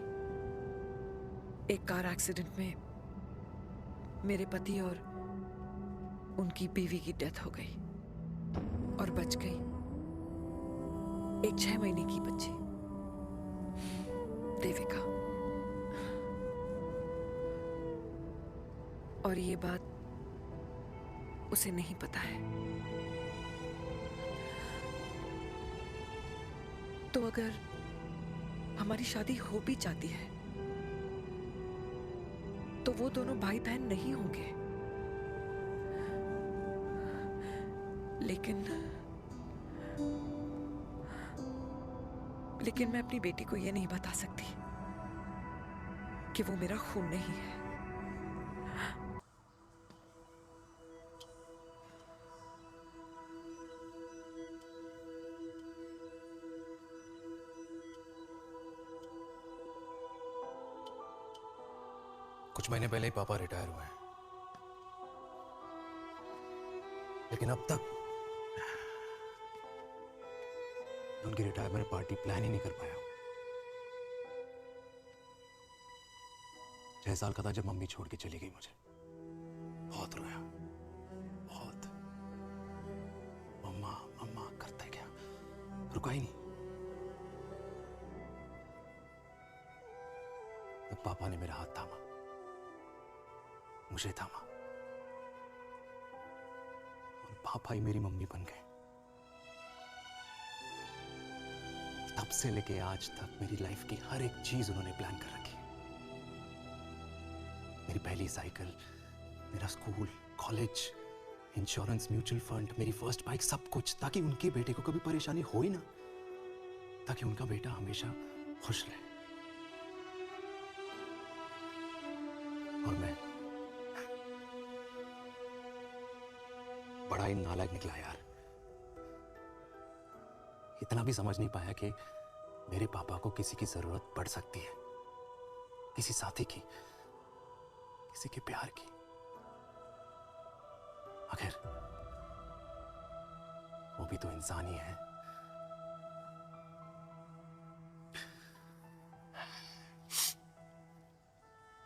एक कार एक्सीडेंट में मेरे पति और उनकी बीवी की डेथ हो गई और बच गई एक 6 महीने की बच्ची देविका। और ये बात उसे नहीं पता है। तो अगर हमारी शादी हो भी जाती है तो वो दोनों भाई बहन नहीं होंगे। लेकिन मैं अपनी बेटी को ये नहीं बता सकती कि वो मेरा खून नहीं है। कुछ महीने पहले ही पापा रिटायर हुए हैं, लेकिन अब तक उनकी रिटायरमेंट पार्टी प्लान ही नहीं कर पाया। 6 साल का था जब मम्मी छोड़ के चली गई मुझे। बहुत रोया, बहुत। मम्मा मम्मा करते क्या, रुका ही नहीं। तब पापा ने मेरा हाथ थामा, मुझे थामा, और पापा ही मेरी मम्मी बन गए। तब से लेके आज तक मेरी लाइफ की हर एक चीज उन्होंने प्लान कर रखी। मेरी पहली साइकिल, मेरा school, college, insurance, mutual fund, मेरी फर्स्ट बाइक, सब कुछ, ताकि उनके बेटे को कभी परेशानी हो ही ना, ताकि उनका बेटा हमेशा खुश रहे। और मैं बड़ा ही नालायक निकला यार। इतना भी समझ नहीं पाया कि मेरे पापा को किसी की जरूरत पड़ सकती है, किसी साथी की, किसी के प्यार की। आखिर वो भी तो इंसान ही है।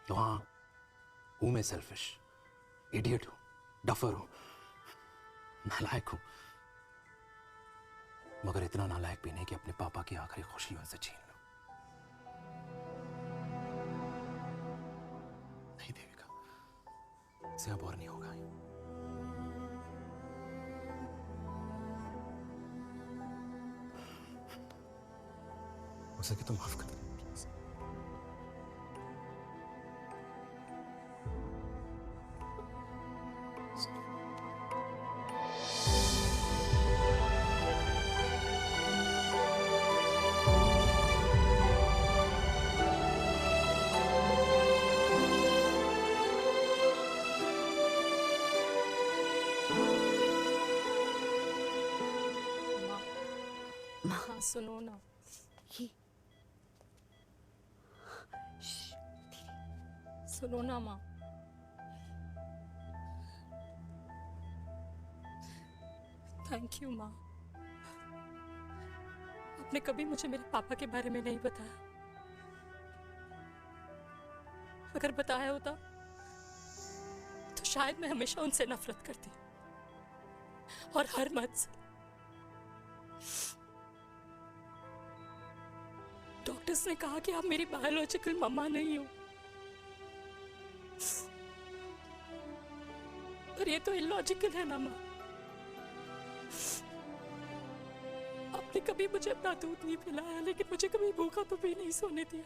तो हाँ, हूं मैं सेल्फिश, इडियट हूं, डफर हूं, नालायक हूं, मगर इतना नालायक भी नहीं कि अपने पापा की आखिरी खुशी उनसे छीन लूं। नहीं देविका, इससे अब और नहीं होगा। हो सके तो माफ कर दे प्लीज। हाँ सुनो ना, सुनो ना माँ। थैंक यू माँ, आपने कभी मुझे मेरे पापा के बारे में नहीं बताया। अगर बताया होता तो शायद मैं हमेशा उनसे नफरत करती, और हर मत से। डॉक्टर्स ने कहा कि आप मेरी बायोलॉजिकल मम्मा नहीं हो, पर ये तो इलॉजिकल है ना माँ। आपने कभी मुझे अपना दूध नहीं पिलाया, लेकिन मुझे कभी भूखा तो भी नहीं सोने दिया।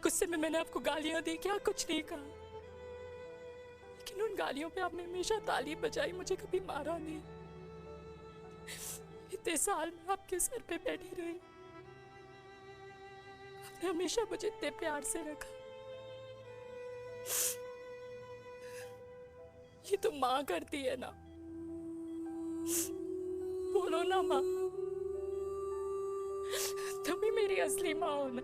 गुस्से में मैंने आपको गालियां दी, क्या कुछ नहीं कहा, लेकिन उन गालियों पे आपने हमेशा ताली बजाई, मुझे कभी मारा नहीं। इतने साल में आपके सर पे बैठी रही, आपने हमेशा मुझे इतने प्यार से रखा। ये तो माँ करती है ना, बोलो ना माँ, तुम ही मेरी असली माँ हो ना।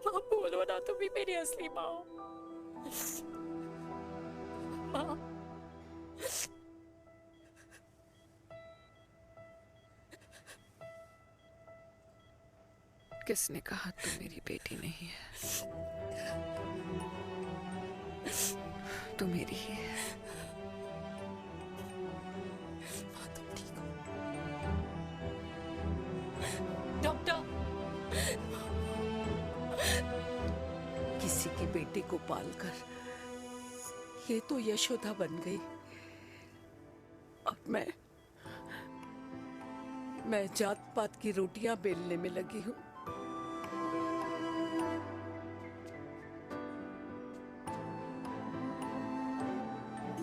माँ बोलो ना, तुम ही मेरी असली माँ हो। माँ किसने कहा तू मेरी बेटी नहीं है? तू मेरी ही है। माँ तुम ठीक हो? की बेटी को पालकर ये तो यशोदा बन गई और मैं जात पात की रोटियां बेलने में लगी हूँ।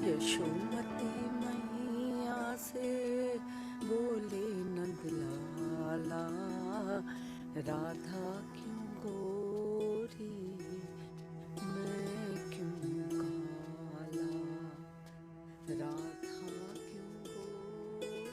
यशोमती मैया से बोले नंदलाला, राधा क्यों गोरी मैं क्यों काला, राधा क्यों गोरी।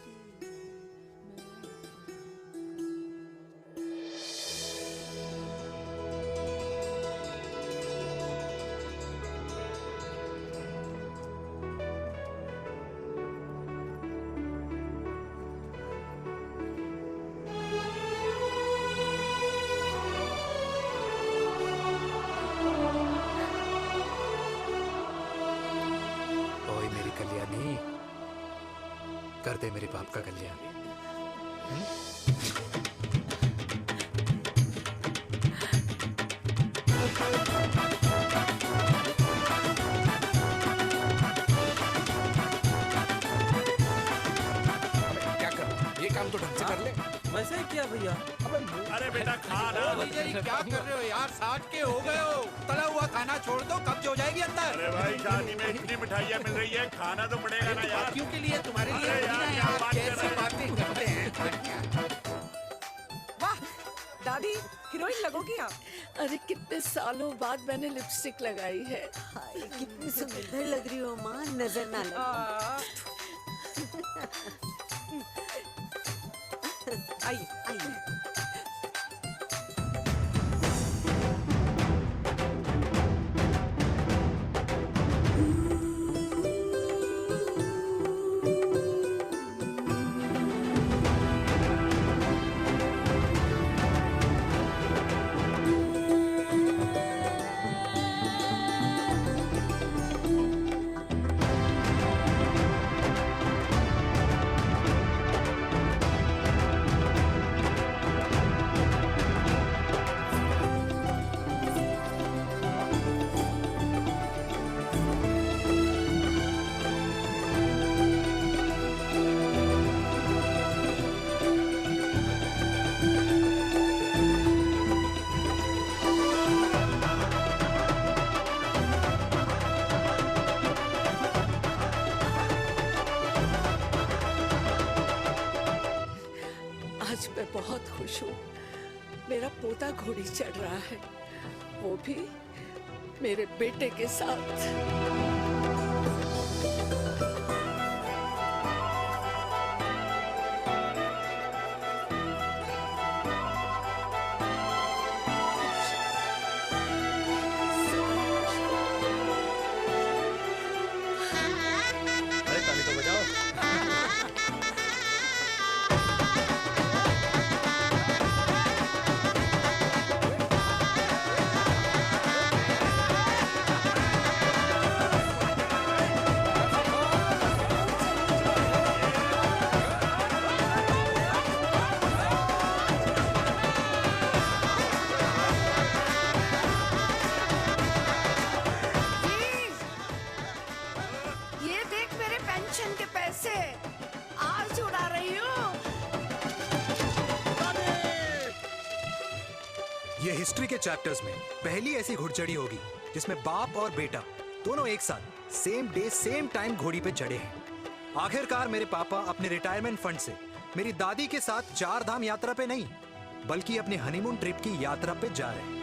ओए मेरी कल्याणी, कर दे मेरे बाप का कल्याण। क्या कर रहा है? ये काम तो ढंग से कर ले। वैसे ही किया भैया। अरे बेटा खा ना। क्या कर रहे हो यार? 60 के हो गए हो। तला हुआ खाना छोड़ दो, कब्ज हो जाएगी अंदर। अरे भाई शादी में इतनी मिठाइयाँ मिल रही है, खाना तो पड़ेगा ना यार। क्यों के लिए तुम्हारे लिए अरे यार, क्या बात कर कैसी रहे बातें करते हैं। वाह दादी, हीरोइन लगोगी आप। अरे कितने सालों बाद मैंने लिपस्टिक लगाई है। हाय कितनी सुंदर लग रही हो माँ, नजर ना लगे। आइए आइए। आज मैं बहुत खुश हूँ। मेरा पोता घोड़ी चढ़ रहा है, वो भी मेरे बेटे के साथ। अरे ताली तो बजाओ। ये देख मेरे पेंशन के पैसे, आज उड़ा रही हूँ। ये हिस्ट्री के चैप्टर्स में पहली ऐसी घुड़चढ़ी होगी जिसमें बाप और बेटा दोनों एक साथ सेम डे सेम टाइम घोड़ी पे चढ़े हैं। आखिरकार मेरे पापा अपने रिटायरमेंट फंड से मेरी दादी के साथ 4 धाम यात्रा पे नहीं बल्कि अपने हनीमून ट्रिप की यात्रा पे जा रहे हैं।